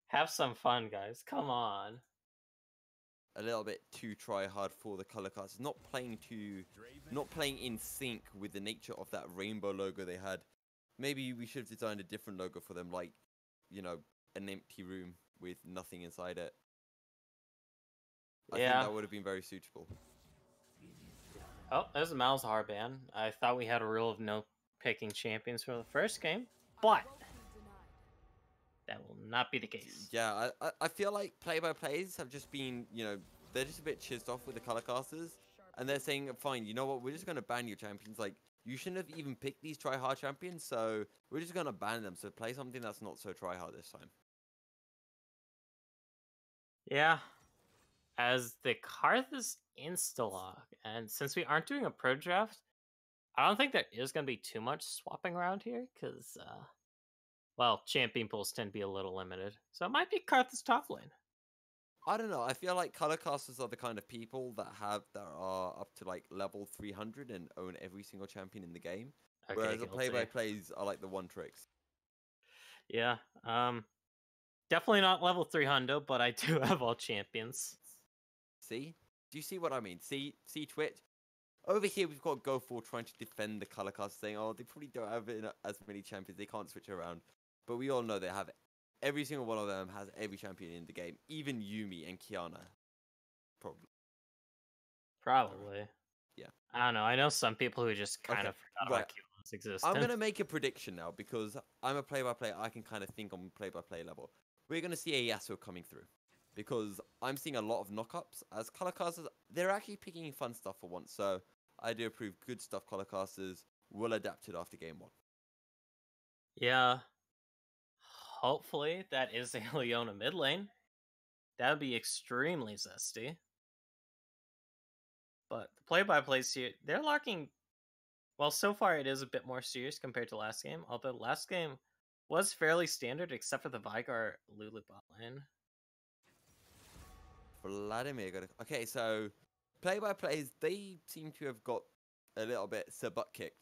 have some fun, guys. Come on. A little bit too try hard for the color casters, not playing in sync with the nature of that rainbow logo they had. Maybe we should have designed a different logo for them, like, you know, an empty room with nothing inside it. I think Yeah. that would have been very suitable. Oh, there's a Malzahar ban. I thought we had a rule of no picking champions for the first game, but that will not be the case. Yeah, I feel like play-by-plays have just been, they're just a bit chizzed off with the color casters, and they're saying, fine, you know what, we're just going to ban your champions. Like, you shouldn't have even picked these try-hard champions, so we're just going to ban them. So play something that's not so try-hard this time. Yeah, as the Karthus Instalog, and since we aren't doing a pro draft, I don't think there is going to be too much swapping around here, because, well, champion pools tend to be a little limited. So it might be Karthus top lane. I don't know. I feel like color casters are the kind of people that are up to like level 300 and own every single champion in the game. Okay, Whereas the guilty. play-by-plays are like the one tricks. Yeah, definitely not level 300, but I do have all champions. See? Do you see what I mean? See Twitch? Over here, we've got Go4 trying to defend the color cast, saying, oh, they probably don't have as many champions. They can't switch around. But we all know they have every single one of them has every champion in the game. Even Yumi and Kiana. Probably. Yeah. I don't know. I know some people who just kind of forgot about Kiana's existence. I'm going to make a prediction now because I'm a play-by-play. I can kind of think on play-by-play level. We're going to see a Yasuo coming through. Because I'm seeing a lot of knock-ups. As color casters, they're actually picking fun stuff for once. So I do approve good stuff. Color casters will adapt it after game 1. Yeah. Hopefully that is a Leona mid lane. That would be extremely zesty. But the play-by-plays here, they're locking... Well, so far it is a bit more serious compared to last game. Although last game was fairly standard except for the Vigar Lulu bot lane. Vladimir got okay, so play-by-plays, they seem to have got a little bit butt kicked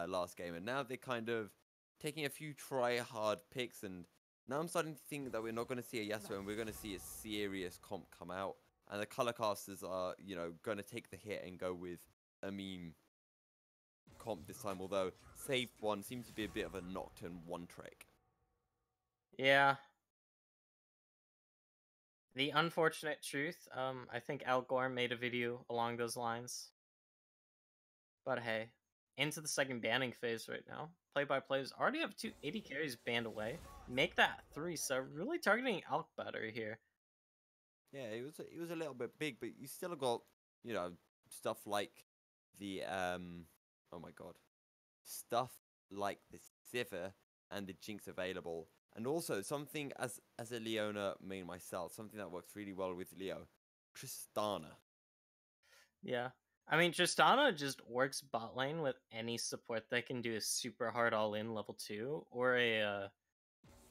last game, and now they're kind of taking a few try-hard picks, and now I'm starting to think that we're not going to see a Yasuo, and we're going to see a serious comp come out, and the color casters are, going to take the hit and go with a meme comp this time, although Save 1 seems to be a bit of a Nocturne one-trick. Yeah. The unfortunate truth, I think Al Gore made a video along those lines. But hey, into the second banning phase right now. Play-by-plays already have 2 80 carries banned away. Make that 3, so really targeting Alk better here. Yeah, it was a little bit big, but you still got, stuff like the oh my god. Stuff like the Sivir and the Jinx available. And also something as a Leona main myself, something that works really well with Leo, Tristana. Yeah. I mean, Tristana just works bot lane with any support that can do a super hard all-in level 2 or a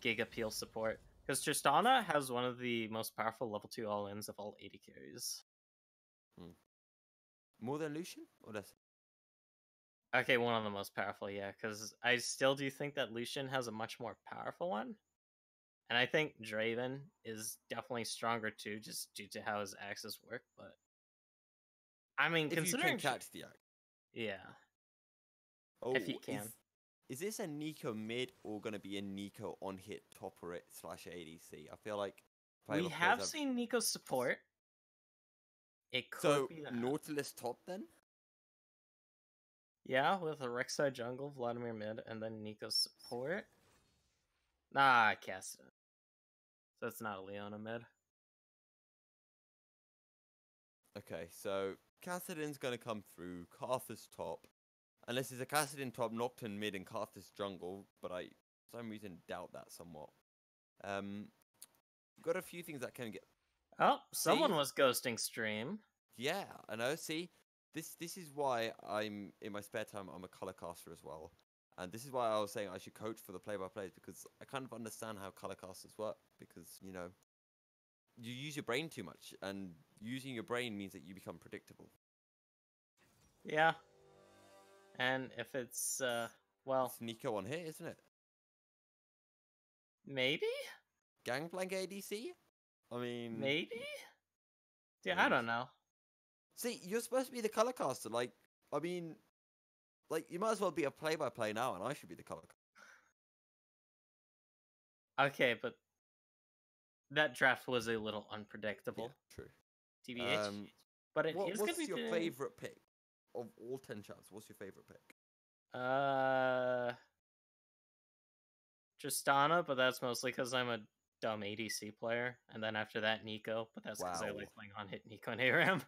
Giga Peel support. Because Tristana has one of the most powerful level 2 all-ins of all 80 carries. More than Lucian? Or less? Okay, one of the most powerful, yeah. Because I still do think that Lucian has a much more powerful one. And I think Draven is definitely stronger too, just due to how his axes work. But I mean, if considering you can catch the axe. yeah. Oh, if you can. Is this a Nico mid or going to be a Nico on hit topper it / ADC? I feel like we have seen Nico support. It could be that. Nautilus top then? Yeah, with a Rek'Sai jungle, Vladimir mid, and then Nico support. Nah, Cassidy. So it's not a Leona mid. Okay, so Kassadin's going to come through, Karthus top. Unless it's a Kassadin top, Nocturne mid, and Karthus jungle, but I, for some reason, doubt that somewhat. Got a few things that can get. Oh, someone See? was ghosting stream. Yeah, I know. See, this is why I'm in my spare time. I'm a color caster as well, and this is why I was saying I should coach for the play-by-plays because I kind of understand how color casters work. Because you know, you use your brain too much, and using your brain means that you become predictable. Yeah. And if it's, well, It's Nico on here, isn't it? maybe? Gangplank ADC? I mean, Maybe? Yeah, I maybe. don't know. See, you're supposed to be the color caster. Like, I mean, like you might as well be a play-by-play now, and I should be the color. Okay, but that draft was a little unpredictable. Yeah, true. TBH. But it is What's going to be your favorite pick of all 10 shots? What's your favorite pick? Tristana, but that's mostly because I'm a dumb ADC player. And then after that, Nico, but that's because I Wow. like playing on hit Nico and ARAM.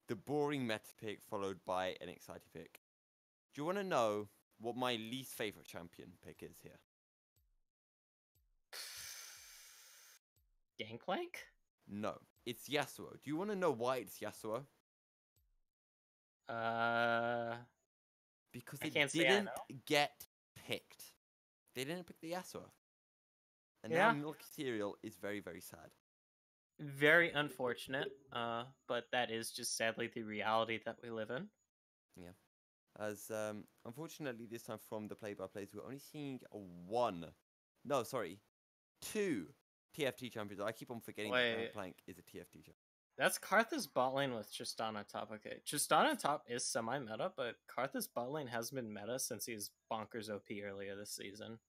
The boring meta pick followed by an exciting pick. Do you want to know what my least favorite champion pick is here? Gangplank? No, it's Yasuo. Do you want to know why it's Yasuo? Because I it can't say I didn't know. get picked. They didn't pick the Yasuo. And Yeah. now Milky Cereal is very, very sad. Very unfortunate, but that is just sadly the reality that we live in. Yeah. As unfortunately this time from the play-by-plays, we're only seeing two TFT champions. I keep on forgetting that Gangplank is a TFT champion. That's Karthus bot lane with Tristana top. Okay, Tristana top is semi-meta, but Karthus bot lane has been meta since he was bonkers OP earlier this season.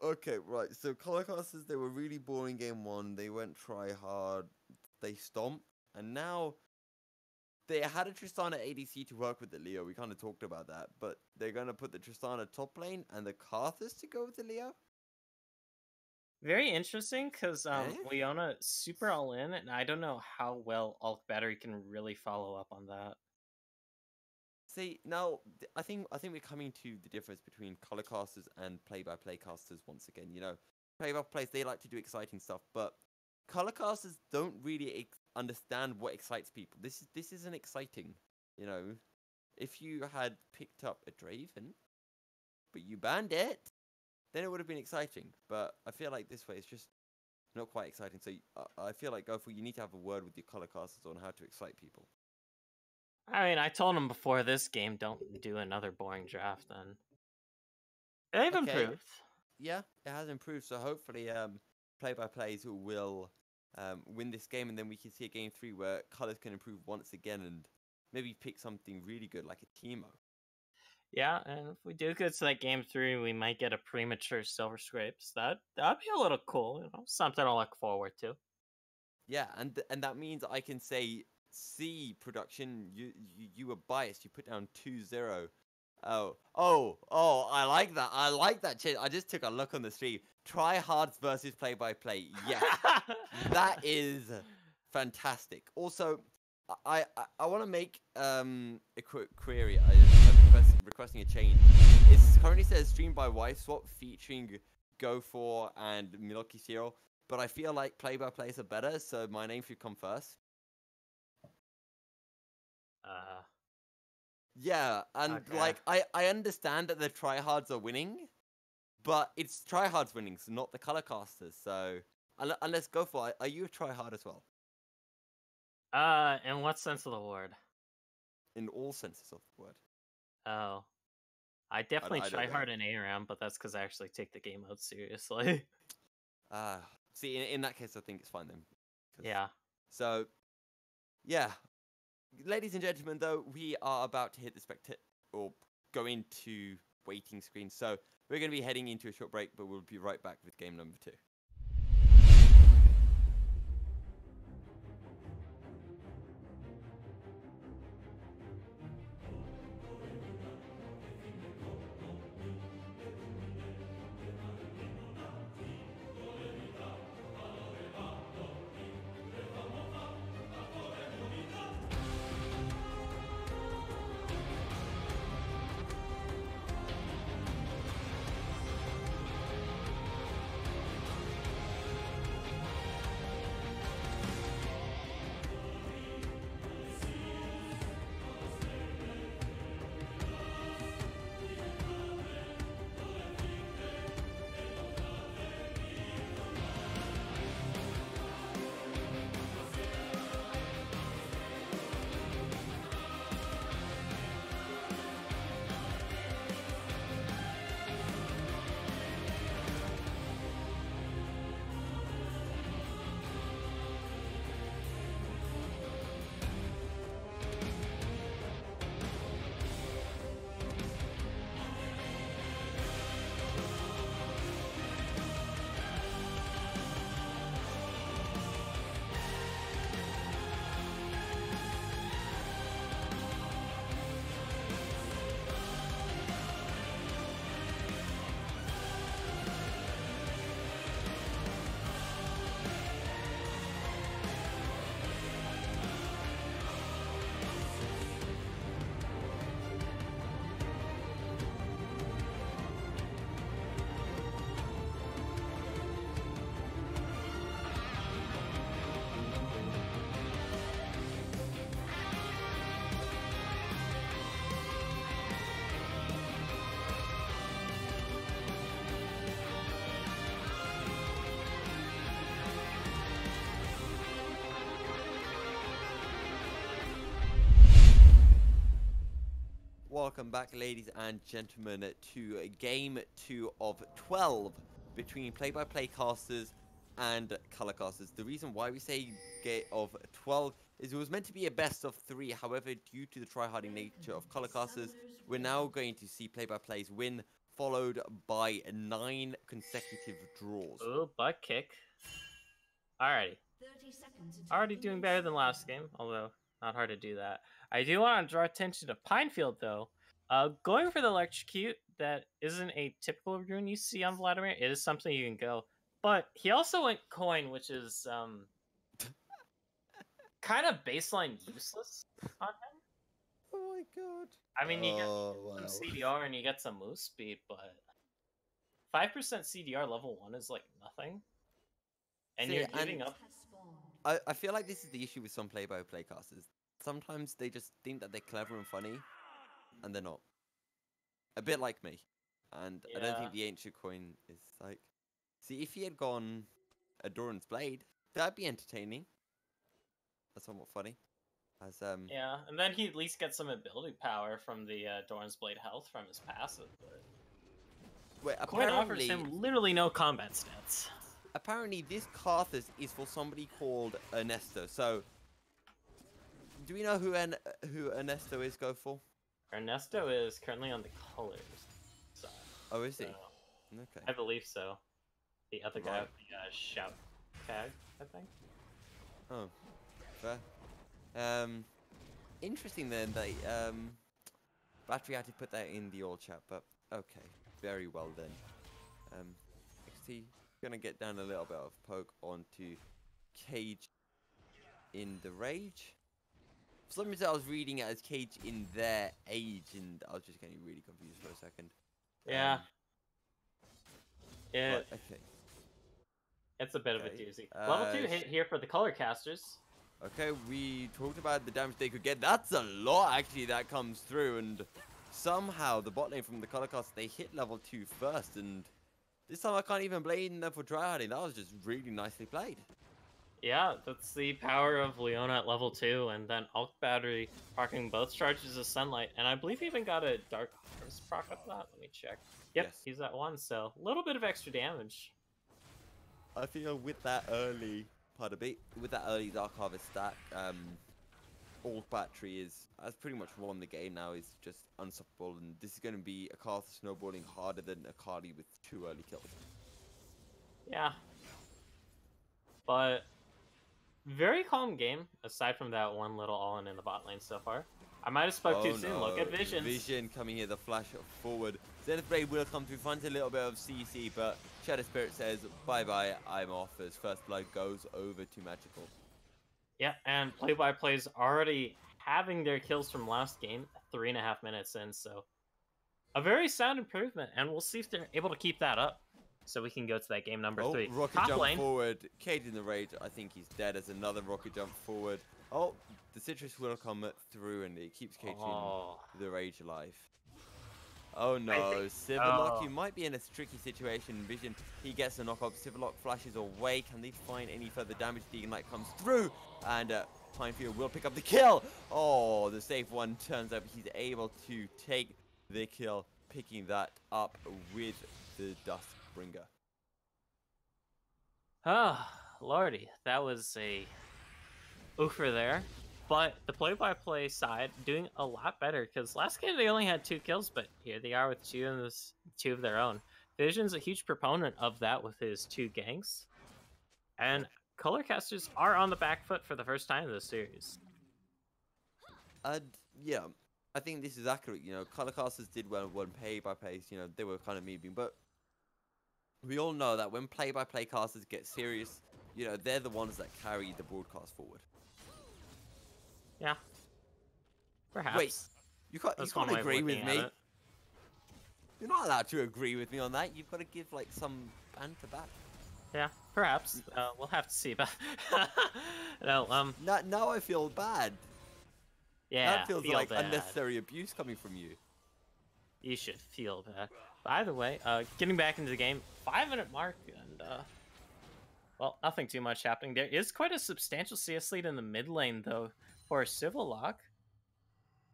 Okay, right. So Colorcasters, they were really boring game one. They went try hard. They stomped. And now they had a Tristana ADC to work with the Leo. We kind of talked about that. But they're going to put the Tristana top lane and the Karthus to go with the Leo? Very interesting, because Leona super all in, and I don't know how well Ulk Battery can really follow up on that. See, now I think we're coming to the difference between color casters and play-by-play casters once again. You know, play-by-plays, they like to do exciting stuff, but color casters don't really understand what excites people. This isn't exciting. You know, if you had picked up a Draven, but you banned it, then it would have been exciting. But I feel like this way it's just not quite exciting. So I feel like you need to have a word with your color casters on how to excite people. I mean, I told him before this game, don't do another boring draft. Then they've improved. Yeah, it has improved. So hopefully, play-by-plays will win this game, and then we can see a game 3 where colors can improve once again, and maybe pick something really good like a Teemo. Yeah, and if we do get to that game 3, we might get a premature Silver Scrapes. That'd be a little cool, you know, something to look forward to. Yeah, and that means I can say, see, production, you were biased. You put down 2-0. Oh, I like that. I like that change. I just took a look on the stream. Tryhards versus play-by-play. Yes, that is fantastic. Also, I want to make a query. I'm requesting a change. It currently says streamed by Wife Swap featuring Go4 and Milky Cereal, but I feel like play-by-plays are better, so my name should come first. Yeah, and okay. like I understand that the tryhards are winning, but it's tryhards winning, so not the color casters. So unless Go4, are you a tryhard as well? In what sense of the word? In all senses of the word. Oh, I definitely try hard in ARAM, but that's because I actually take the game out seriously. See, in that case, I think it's fine then. Yeah. So, yeah. Ladies and gentlemen, though, we are about to hit the or go into waiting screen. So, we're going to be heading into a short break, but we'll be right back with game number 2. welcome back, ladies and gentlemen, to game 2 of 12 between play-by-play casters and color casters. The reason why we say game of 12 is it was meant to be a best of 3. However, due to the try-harding nature of color casters, we're now going to see play-by-plays win, followed by 9 consecutive draws. Ooh, butt kick. Alrighty. Already doing better than last game, although not hard to do that. I do want to draw attention to Pinefield, though. Going for the electrocute, that isn't a typical rune you see on Vladimir. It is something you can go. But he also went coin, which is kind of baseline useless on him. Oh my god. I mean, you get wow. some CDR and you get some move speed, but 5% CDR level 1 is like nothing. And See, you're giving up. I feel like this is the issue with some play-by-play casters. Sometimes they just think that they're clever and funny, and they're not. A bit like me. And I don't think the ancient coin is like... See, if he had gone a Doran's Blade, that'd be entertaining. That's somewhat funny. As Yeah, and then he at least gets some ability power from the Doran's Blade health from his passive. But wait, coin offers him literally no combat stats. Apparently, this Karthus is for somebody called Ernesto. So, do we know who Ernesto is? Go for. Ernesto is currently on the colors side. Oh, is he? So, okay. I believe so. The other guy with the shout tag, I think. Oh, fair. Interesting then. They Battery had to put that in the old chat, but okay, very well then. XT. Gonna get down a little bit of poke onto Cage in the Rage. For some reason I was reading it as Cage in their age, and I was just getting really confused for a second. Yeah. Yeah. Okay. It's a bit of a doozy. Level 2 hit here for the color casters. Okay, we talked about the damage they could get. That's a lot actually that comes through, and somehow the bot lane from the color cast, they hit level 2 first, and this time I can't even blame them for tryharding. That was just really nicely played. Yeah, that's the power of Leona at level 2, and then Ult Battery proccing both charges of Sunlight, and I believe he even got a Dark Harvest proc up that. Let me check. Yep, yes. He's at 1, so a little bit of extra damage. I feel with that early Dark Harvest stack, Ult Battery has pretty much won the game now. Is just unstoppable, and this is going to be a Karth snowballing harder than Akali with 2 early kills. Yeah, but very calm game aside from that one little all-in the bot lane so far. I might have spoke too soon. Look at Vision. Vision coming here, the flash forward. Zenith Blade will come through, finds a little bit of CC, but Shadow Spirit says bye-bye, I'm off, as First Blood goes over to Magical. Yeah, and play-by-play's already having their kills from last game, 3.5 minutes in, so a very sound improvement, and we'll see if they're able to keep that up, so we can go to that game number 3. Rocket Top jump lane. forward, Cage in the Rage, I think he's dead as another rocket jump forward. Oh, the Citrus will come through, and it keeps Cage in the Rage alive. Oh no, Civillock, you might be in a tricky situation. Vision, he gets a knockoff. Civillock flashes away. Can they find any further damage? Deegan Light comes through, and Pinefield will pick up the kill. Oh, the safe one turns out he's able to take the kill, picking that up with the Duskbringer. Ah, lordy, that was a oofer there. But the play-by-play side doing a lot better, because last game they only had 2 kills, but here they are with 2 of their own. Vision's a huge proponent of that with his 2 ganks. And color casters are on the back foot for the first time in this series. Yeah, I think this is accurate. You know, color casters did well when play-by-plays, you know, they were kind of moving, but we all know that when play-by-play casters get serious, you know, they're the ones that carry the broadcast forward. Yeah. Perhaps. Wait, you can't agree with me. You're not allowed to agree with me on that. You've got to give like some banter back. Yeah, perhaps. We'll have to see about. No, Now I feel bad. Yeah, that feels like unnecessary abuse coming from you. You should feel bad. By the way, getting back into the game, 5-minute mark, and well, nothing too much happening. There is quite a substantial CS lead in the mid lane though. For Civillock,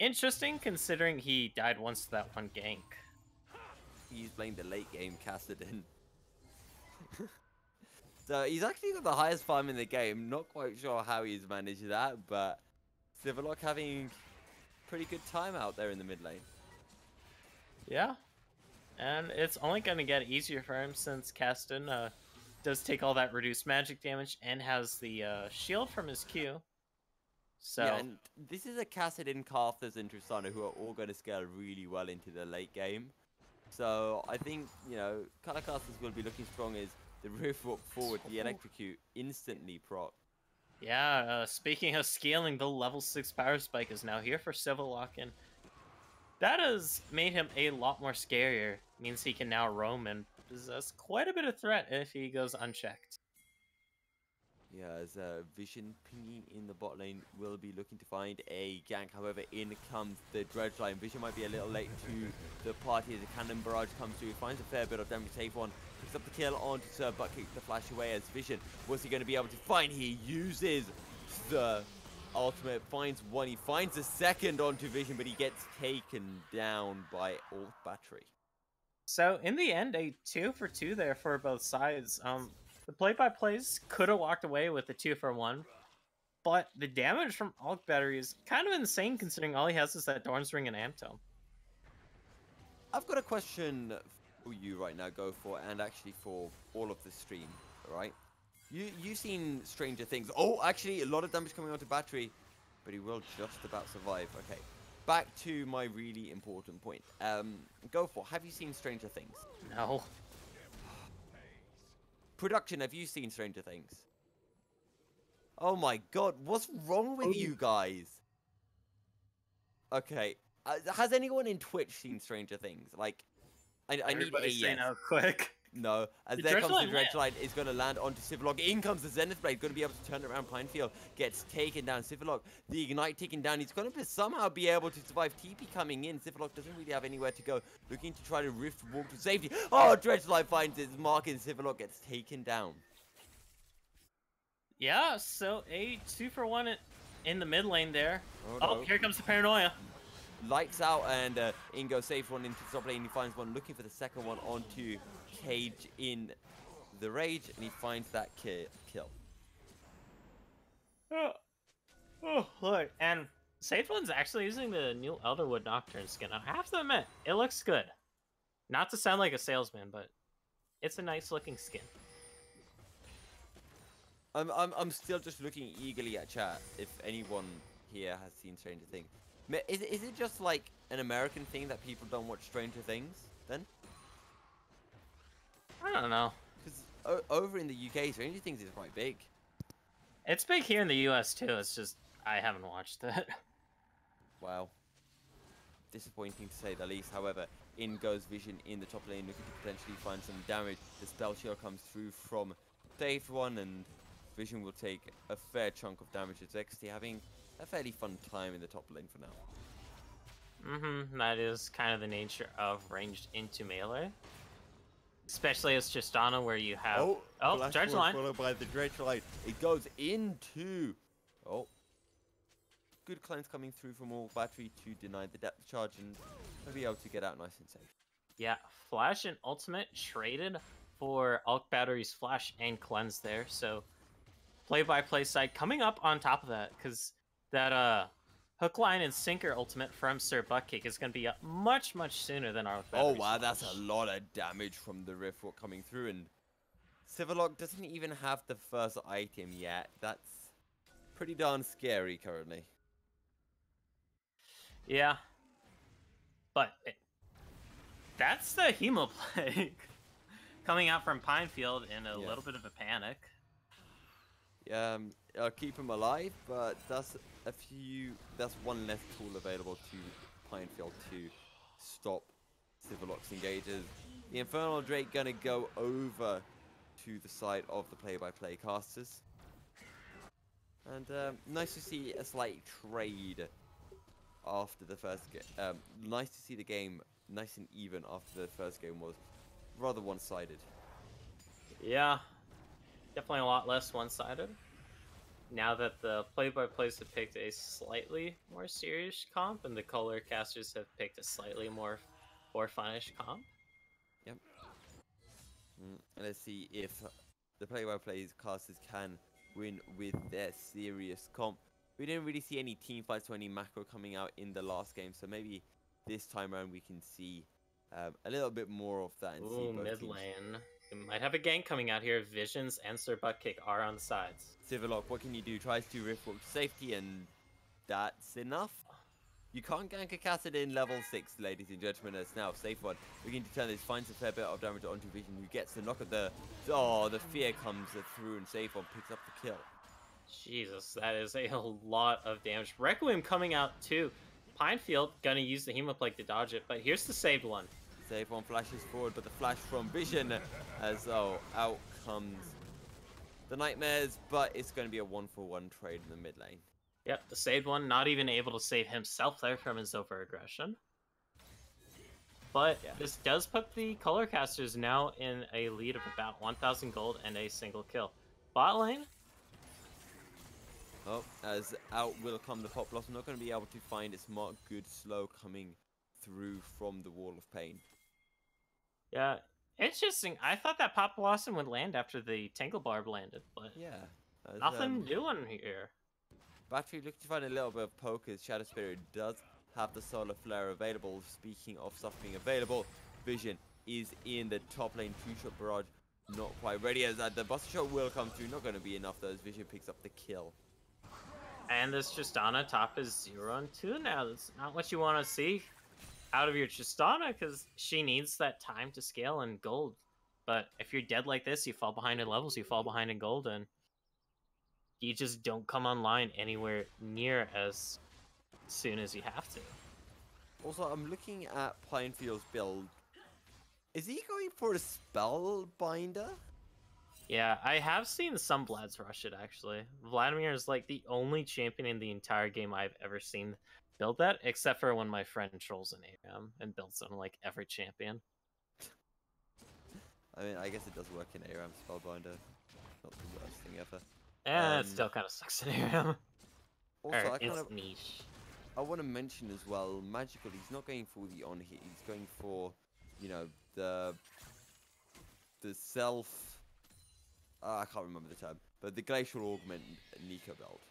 Interesting, considering he died once to that one gank. He's playing the late game Kassadin. So he's actually got the highest farm in the game. Not quite sure how he's managed that, but Civillock having pretty good time out there in the mid lane. Yeah. And it's only going to get easier for him since Kassadin does take all that reduced magic damage and has the shield from his Q. So yeah, and this is a Kassadin, Karthus, and Tristana who are all going to scale really well into the late game. So I think, you know, Color Karthus will be looking strong as the Rift walk forward, the Electrocute instantly proc. yeah, speaking of scaling, the level 6 power spike is now here for Civillock, and that has made him a lot more scarier. Means he can now roam and possess quite a bit of threat if he goes unchecked. Yeah, as Vision pinging in the bot lane will be looking to find a gank. However, in comes the Dredge line. Vision might be a little late to the party as the cannon barrage comes through. He finds a fair bit of damage. Save one. Picks up the kill onto Sir, but kicks the flash away as Vision. What's he going to be able to find? He uses the ultimate. Finds one. He finds a second onto Vision, but he gets taken down by Ult Battery. So in the end, a 2 for 2 there for both sides. The play-by-plays could have walked away with a 2 for 1, but the damage from Alk Battery is kind of insane considering all he has is that Dorn's Ring and Amtome. I've got a question for you right now, Go For, and actually for all of the stream, right? You've seen Stranger Things. Oh, actually, a lot of damage coming onto Battery, but he will just about survive. Okay, back to my really important point. Go For, have you seen Stranger Things? No. Production, have you seen Stranger Things? Oh my god, what's wrong with you guys? Okay, has anyone in Twitch seen Stranger Things? Like, I need a yes. No, quick. No, as there comes the Dredge Line, is going to land onto Civillock. In comes the Zenith Blade, going to be able to turn around Pinefield. Gets taken down. Civillock, the Ignite taken down. He's going to somehow be able to survive. TP coming in. Civillock doesn't really have anywhere to go. Looking to try to Rift walk to safety. Oh, Dredge Line finds his mark and Civillock gets taken down. Yeah, so a 2 for 1 in the mid lane there. Oh, no. Here comes the Paranoia. Lights out and Ingo saves one into the top lane. He finds one looking for the second one onto Cage in the Rage, and he finds that kill. Oh, look, and Safe One's actually using the new Elderwood Nocturne skin. I have to admit, it looks good. Not to sound like a salesman, but it's a nice looking skin. I'm still just looking eagerly at chat if anyone here has seen Stranger Things. Is it just like an American thing that people don't watch Stranger Things then? I don't know. Because over in the UK, Stranger Things is quite big. It's big here in the US too. It's just I haven't watched it. Wow. Disappointing to say the least. However, in goes Vision in the top lane, looking to potentially find some damage. The spell shield comes through from Saved One, and Vision will take a fair chunk of damage. It's XT having a fairly fun time in the top lane for now. That is kind of the nature of ranged into melee. Especially as Tristana, where you have... Oh, Dredge Line. Followed by the Dredge Line. It goes into... Oh. Good cleanse coming through from all Battery to deny the depth charge and will be able to get out nice and safe. Yeah, Flash and Ultimate traded for Alk Battery's Flash and Cleanse there, so play-by-play side coming up on top of that, because that Hook, Line, and Sinker Ultimate from Sir Buttkick is going to be up much, much sooner than our Oh wow, that's a lot of damage from the Rift Walk coming through, and Civillock doesn't even have the first item yet. That's pretty darn scary currently. Yeah. But that's the Hemoplague coming out from Pinefield in a little bit of a panic. Yeah, I'll keep him alive, but that's one less tool available to Pinefield to stop Civillock's engages. The Infernal Drake gonna go over to the side of the play-by-play casters. And nice to see a slight trade after the first game. Nice to see the game nice and even after the first game was rather one-sided. Yeah, definitely a lot less one-sided. now that the play-by-plays have picked a slightly more serious comp and the color casters have picked a slightly more funish comp. Yep. And let's see if the play-by-play casters can win with their serious comp. We didn't really see any team fights or any macro coming out in the last game, so maybe this time around we can see a little bit more of that and see Ooh, both mid teams. lane. We might have a gank coming out here. Visions and Sir Buttkick are on the sides. Civillock, what can you do? Tries to rift walk to safety, and that's enough. You can't gank a Cassidy in level 6, ladies and gentlemen. It's now safe one. Looking to turn this, finds a fair bit of damage onto Vision, who gets the knock at the... Oh, the fear comes through, and safe one picks up the kill. Jesus, that is a lot of damage. Requiem coming out too. Pinefield gonna use the Hemoplague to dodge it, but here's the saved one. Save one flashes forward, but the flash from Vision as out comes the Nightmares, but it's going to be a 1-for-1 trade in the mid lane. Yep, the saved one, not even able to save himself there from his over-aggression. But yeah, this does put the color casters now in a lead of about 1,000 gold and a single kill. Bot lane? Oh, as out will come the Pop Blossom. Not going to be able to find its mark. Good slow coming through from the Wall of Pain. Yeah, interesting. I thought that Pop Blossom would land after the Tangle Barb landed, but yeah, nothing doing here. Battery looking to find a little bit of poke as Shadow Spirit does have the Solar Flare available. Speaking of stuff being available, Vision is in the top lane. 2-shot barrage not quite ready as the Buster Shot will come through. Not going to be enough though as Vision picks up the kill. And this Tristana top is 0-2 now. That's not what you want to see out of your Tristana because she needs that time to scale in gold. But if you're dead like this, you fall behind in levels, you fall behind in gold, and you just don't come online anywhere near as soon as you have to. Also, I'm looking at Pinefield's build. Is he going for a Spellbinder? Yeah, I have seen some Vlads rush it, actually. Vladimir is like the only champion in the entire game I've ever seen build that, except for when my friend trolls an ARAM and builds on like every champion. I mean, I guess it does work in ARAM Spellbinder. Not the worst thing ever. It still kind of sucks in ARAM. Also, It's niche. I want to mention as well, Magical, he's not going for the on-hit, he's going for, you know, the self... I can't remember the term, but the Glacial Augment Nika belt.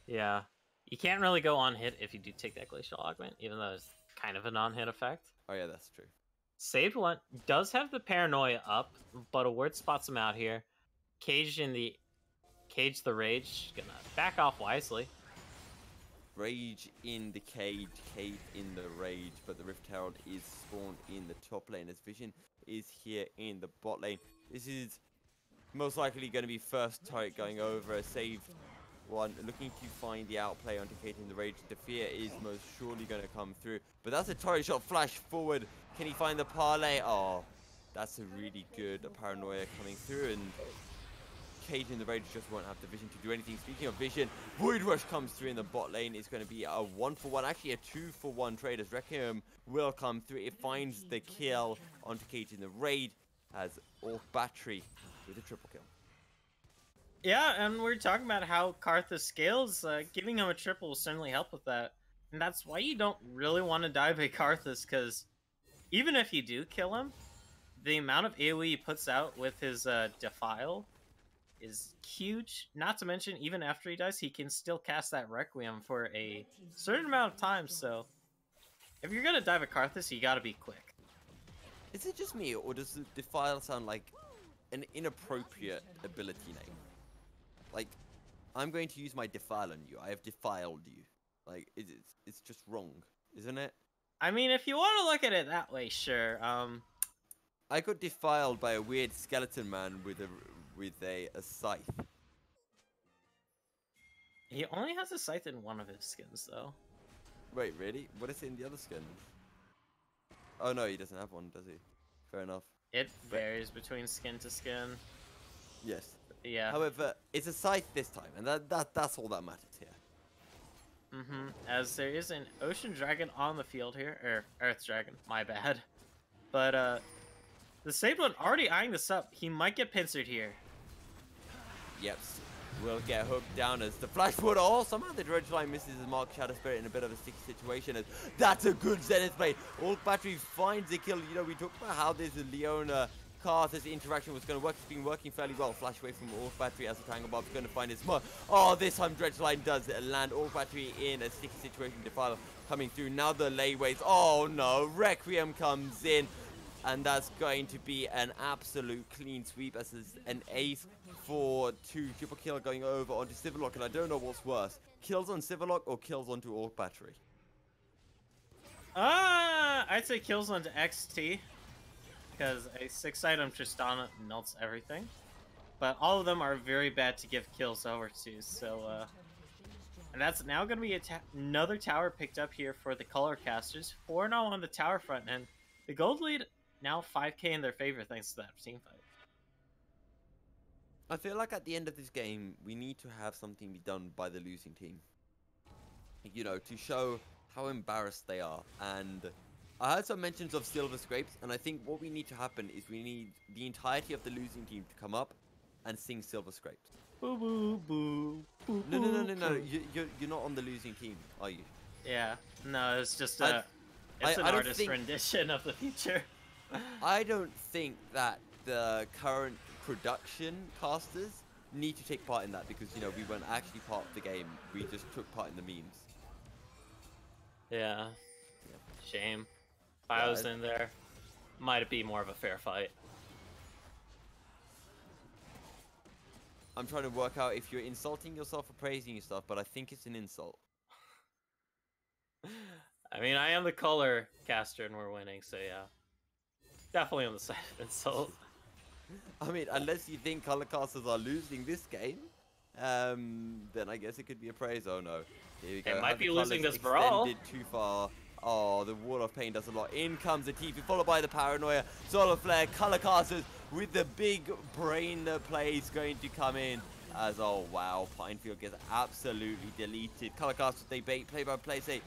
Yeah. You can't really go on hit if you do take that Glacial Augment, even though it's kind of a non-hit effect. Oh yeah, that's true. Saved one does have the Paranoia up, but a word spots him out here. Cage the Rage, gonna back off wisely. Rage in the cage, Cage in the rage, but the Rift Herald is spawned in the top lane as Vision is here in the bot lane. This is most likely going to be first turret going over, a saved one, looking to find the outplay on Cage in the rage. The fear is most surely going to come through, but that's a turret shot flash forward. Can he find the parlay? Oh, that's a really good paranoia coming through, and Cage in the Rage just won't have the vision to do anything. Speaking of vision, Void Rush comes through in the bot lane. It's going to be a 1-for-1, actually a 2-for-1 trade as Requiem will come through. It finds the kill onto Cage in the Raid as Orc Battery with a triple kill. Yeah, and we're talking about how Karthus scales. Giving him a triple will certainly help with that. And that's why you don't really want to dive a Karthus, because even if you do kill him, the amount of AoE he puts out with his Defile is huge. Not to mention, even after he dies, he can still cast that Requiem for a certain amount of time. So if you're going to dive a Karthus, you got to be quick. Is it just me, or does the Defile sound like an inappropriate ability name? Like, I'm going to use my Defile on you. I have defiled you. Like, it's just wrong, isn't it? I mean, if you want to look at it that way, sure. I got defiled by a weird skeleton man with a scythe. He only has a scythe in one of his skins, though. Wait, really? What is it in the other skins? Oh no, he doesn't have one, does he? Fair enough. It varies between skin to skin. Yes. Yeah. However, it's a scythe this time, and that's all that matters here. As there is an Ocean Dragon on the field here, or Earth Dragon, my bad. But the Sable One already eyeing this up. He might get pincered here. Yep. will get hooked down as the flash forward. Oh, somehow the dredge line misses as Mark Shadow Spirit in a bit of a sticky situation. As that's a good Zenith play. All Battery finds a kill. You know, we talked about how this Leona Carthus interaction was going to work. It's been working fairly well. Flash away from All Battery as the Tangle Bob's going to find his mark. Oh, this time dredge line does land. All Battery in a sticky situation. Defile coming through. Now the layways. Oh no, Requiem comes in. And that's going to be an absolute clean sweep as an ace for 2 triple kill going over onto Civillock. And I don't know what's worse, kills on Civillock or kills onto Orc Battery. I'd say kills onto XT because a 6-item Tristana melts everything. But all of them are very bad to give kills over to. So, and that's now going to be another tower picked up here for the color casters. 4-0 on the tower front, and the gold lead now 5k in their favor thanks to that team fight. I feel like at the end of this game, we need to have something be done by the losing team. You know, to show how embarrassed they are. And I heard some mentions of Silver Scrapes, and I think what we need to happen is we need the entirety of the losing team to come up and sing Silver Scrapes. Boo boo boo. Boo, No. You're not on the losing team, are you? Yeah. No, it's just an artist rendition of the feature. I don't think that the current production casters need to take part in that because, you know, we weren't actually part of the game. We just took part in the memes. Yeah. Shame. If I was in there, might be more of a fair fight. I'm trying to work out if you're insulting yourself or praising yourself, but I think it's an insult. I mean, I am the color caster and we're winning, so yeah. Definitely on the side of insult. I mean, unless you think color casters are losing this game, then I guess it could be a praise. Oh no. Here we go. It might be losing this brawl. Too far. Oh, the Wall of Pain does a lot. In comes the TP, followed by the Paranoia. Solar Flare, color casters with the big brain plays going to come in. As, oh wow, Pinefield gets absolutely deleted. Color casters, they bait, play by play, say,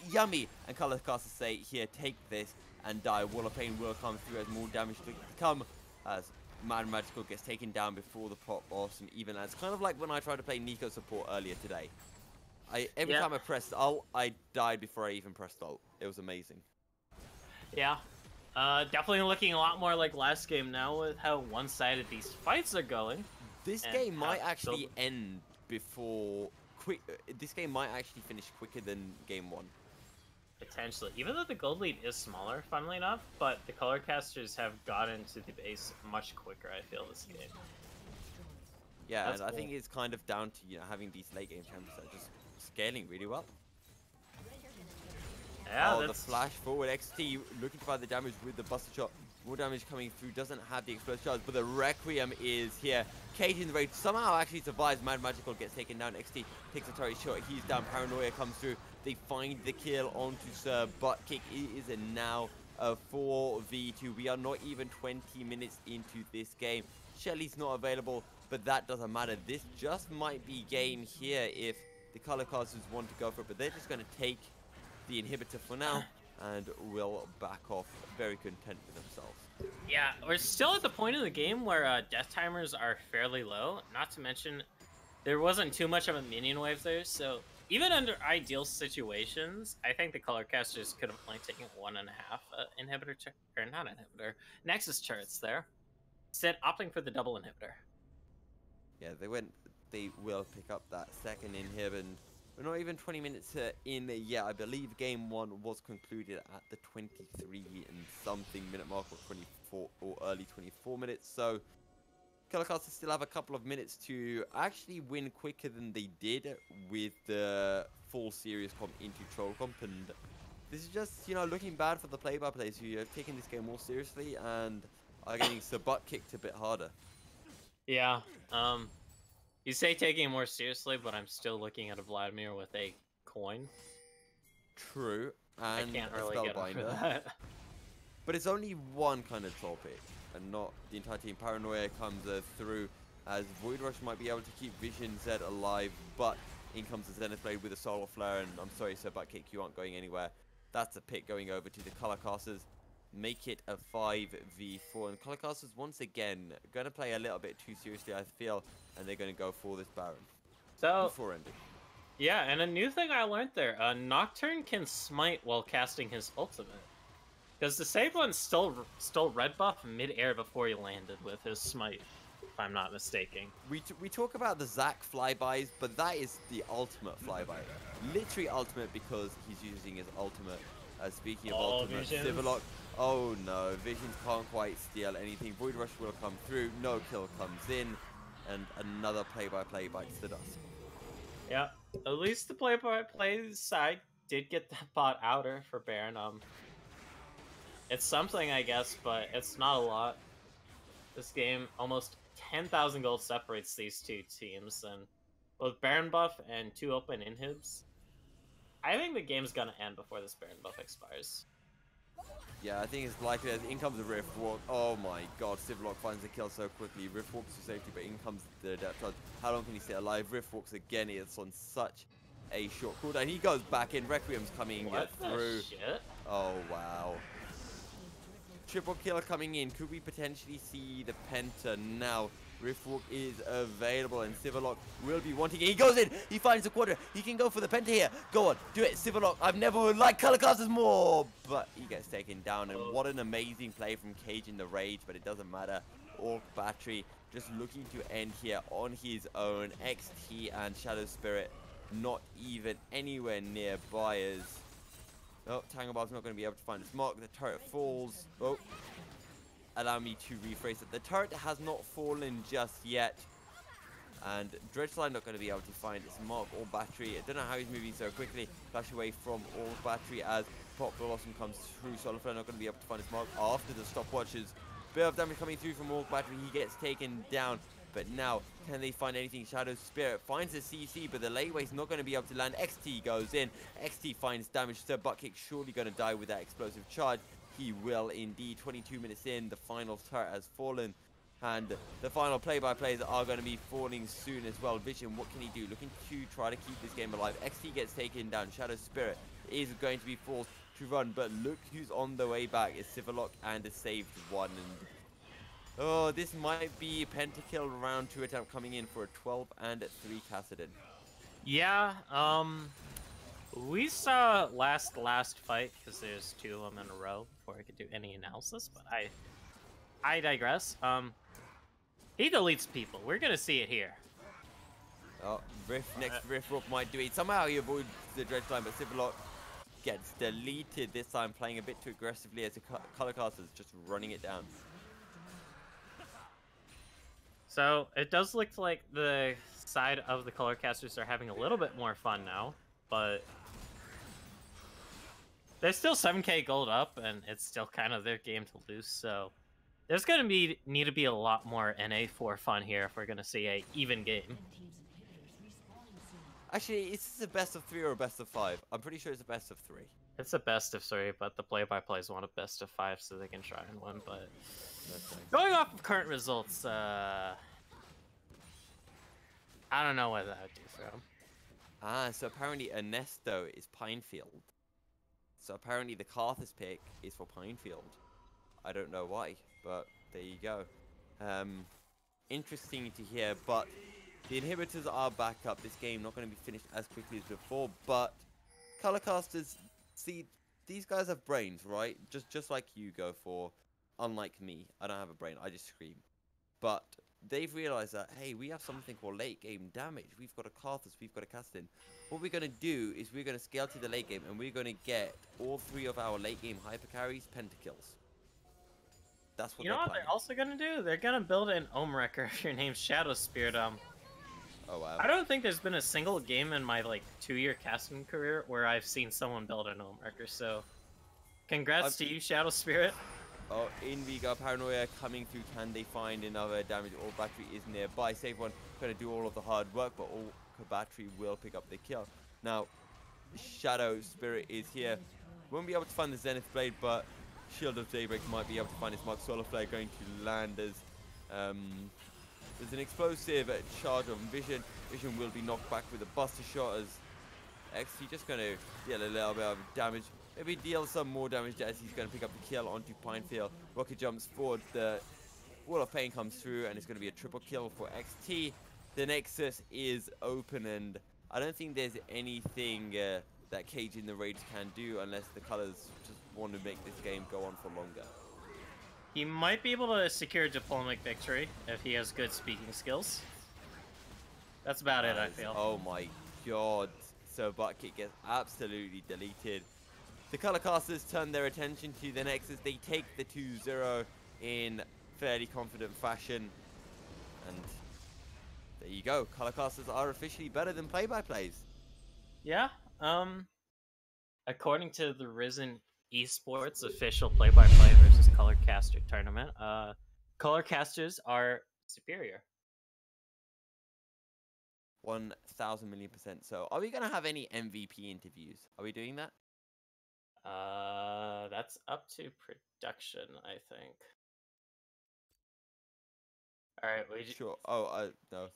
yummy. And color casters say, here, take this and die. Wall of Pain will come through as more damage to come as Mad Magical gets taken down before the pop of some even lands. Kind of like when I tried to play Nico support earlier today. Every time I pressed ult, I died before I even pressed ult. It was amazing. Yeah. Definitely looking a lot more like last game now with how one-sided these fights are going. This game might actually end before... This game might actually finish quicker than game 1. Potentially. Even though the gold lead is smaller, funnily enough, but the color casters have gotten to the base much quicker, I feel, this game. Yeah, and I think it's kind of down to, you know, having these late game champions that are just scaling really well. Yeah, the flash forward XT looking to find the damage with the Buster Shot. More damage coming through, doesn't have the explosive charge, but the Requiem is here. Cage in the raid somehow actually survives. Mad Magical gets taken down. XT takes a turret shot. He's down. Paranoia comes through. They find the kill onto Sir Butt Kick. It is a now a 4v2. We are not even 20 minutes into this game. Shelly's not available, but that doesn't matter. This just might be game here if the color casters want to go for it, but they're just going to take the inhibitor for now and will back off very content with themselves. Yeah, we're still at the point in the game where death timers are fairly low. Not to mention, there wasn't too much of a minion wave there, so even under ideal situations, I think the color casters could have only taken 1.5 inhibitor, or not inhibitor, Nexus turrets there. Instead, opting for the double inhibitor. Yeah, they will pick up that second inhib, and we're not even 20 minutes in yet. I believe game 1 was concluded at the 23 and something minute mark, or 24 or early 24 minutes. So Colorcasters still have a couple of minutes to actually win quicker than they did with the full serious comp into Troll Comp, and this is just, you know, looking bad for the play-by-plays who have taken this game more seriously and are getting their butt kicked a bit harder. Yeah, you say taking it more seriously, but I'm still looking at a Vladimir with a coin. True, and I can't a really Spellbinder. get over that. But it's only one kind of troll pick, and not the entire team. Paranoia comes through, as Void Rush might be able to keep Vision Z alive, but in comes the Zenith Blade with a Solar Flare, and I'm sorry, Sir Butt Kick, you aren't going anywhere. That's a pick going over to the Color Casters. make it a 5v4. And Colorcasters, once again, going to play a little bit too seriously, I feel, and they're going to go for this Baron. So, before ending. Yeah, and a new thing I learned there, Nocturne can smite while casting his ultimate. Because the save one stole red buff mid-air before he landed with his smite, if I'm not mistaken. We talk about the Zac flybys, but that is the ultimate flyby. Literally ultimate because he's using his ultimate. Speaking of ultimate, Civillock. Oh no, Visions can't quite steal anything. Void Rush will come through, no kill comes in, and another play-by-play bites the dust. Yeah, at least the play-by-play side did get that bot outer for Baron. It's something, I guess, but it's not a lot. This game, almost 10,000 gold separates these two teams, and with Baron buff and 2 open inhibs, I think the game's gonna end before this Baron buff expires. Yeah, I think it's likely as in comes the Riftwalk. Oh my god, Civillock finds the kill so quickly. Riftwalks to safety, but in comes the depth charge. How long can he stay alive? Riftwalks again, it's on such a short cooldown. He goes back in, Requiem's coming through. Shit? Oh wow. Triple kill coming in. Could we potentially see the Penta now? Riftwalk is available and Civillock will be wanting it. He goes in. He finds the Quadra. He can go for the Penta here. Go on. Do it. Civillock. I've never liked Colorcasters more. But he gets taken down. And what an amazing play from Cage in the Rage. But it doesn't matter. Orc Battery just looking to end here on his own. XT and Shadow Spirit not even anywhere nearby as... Oh, Tangobar's not going to be able to find its mark. The turret falls. Oh. Allow me to rephrase it. The turret has not fallen just yet. And Dredgeline not going to be able to find its mark or battery. I don't know how he's moving so quickly. Flash away from all battery as Pop Blossom comes through. Soliflare not going to be able to find its mark after the stopwatches. Bit of damage coming through from Orc Battery. He gets taken down. But now, can they find anything? Shadow Spirit finds the CC, but the layaway's not going to be able to land. XT goes in. XT finds damage. So Buttkick surely going to die with that explosive charge. He will indeed. 22 minutes in, the final turret has fallen. And the final play-by-plays are going to be falling soon as well. Vision, what can he do? Looking to try to keep this game alive. XT gets taken down. Shadow Spirit is going to be forced to run. But look who's on the way back. It's Civillock and a saved one. And oh, this might be Pentakill round 2 attempt coming in for a 12 and 3 Kassadin. Yeah, we saw last fight, because there's 2 of them in a row before I could do any analysis, but I digress. He deletes people. We're gonna see it here. Oh, next Riftwalk might do it. Somehow he avoids the Dredgeline, but Civillock gets deleted this time, playing a bit too aggressively as the Colorcasters just running it down. So, it does look like the side of the Colorcasters are having a little bit more fun now, but they're still 7k gold up, and it's still kind of their game to lose, so there's going to need to be a lot more NA4 fun here if we're going to see a even game. Actually, is this a best of 3 or a best of 5? I'm pretty sure it's a best of 3. It's a best of 3, but the play-by-plays want a best of 5 so they can try and win, but... Going off of current results, I don't know what that would do for him. Ah, so apparently Ernesto is Pinefield. So apparently the Karthus pick is for Pinefield. I don't know why, but there you go. Interesting to hear, but the inhibitors are back up. This game not going to be finished as quickly as before, but Colorcasters, see, these guys have brains, right? Just like you go for. Unlike me, I don't have a brain, I just scream. But they've realized that, hey, we have something called late game damage. We've got a Karthus, we've got a Kassadin. What we're going to do is we're going to scale to the late game, and we're going to get all 3 of our late game hyper carries pentakills. That's what you know what they're also going to do? They're going to build an Ohm Wrecker if your name's Shadow Spirit. Oh, wow. I don't think there's been a single game in my, 2-year casting career where I've seen someone build an Ohm Wrecker, so congrats to you, Shadow Spirit. Oh, in we go. Paranoia coming through. Can they find another damage? All battery is nearby. Save one. Going to do all of the hard work, but all battery will pick up the kill. Now, Shadow Spirit is here. Won't be able to find the Zenith Blade, but Shield of Daybreak might be able to find its mark. Solar Flare going to land as there's an explosive charge on Vision. Vision will be knocked back with a Buster Shot as XT just going to deal a little bit of damage. Maybe deal some more damage as he's going to pick up the kill onto Pinefield. Rocket jumps forward. The Wall of Pain comes through, and it's going to be a triple kill for XT. The Nexus is open, and I don't think there's anything that Cage in the Rage can do unless the colors just want to make this game go on for longer. He might be able to secure a diplomatic victory if he has good speaking skills. That's about it, I feel. Oh my god. So Bucket gets absolutely deleted. The color casters turn their attention to the Nexus. They take the 2-0 in fairly confident fashion. And there you go. Color casters are officially better than play-by-plays. Yeah. According to the Risen Esports official play-by-play versus color caster tournament, color casters are superior. 1,000 million%. So are we going to have any MVP interviews? Are we doing that? That's up to production, I think. All right, Sure. Oh, no.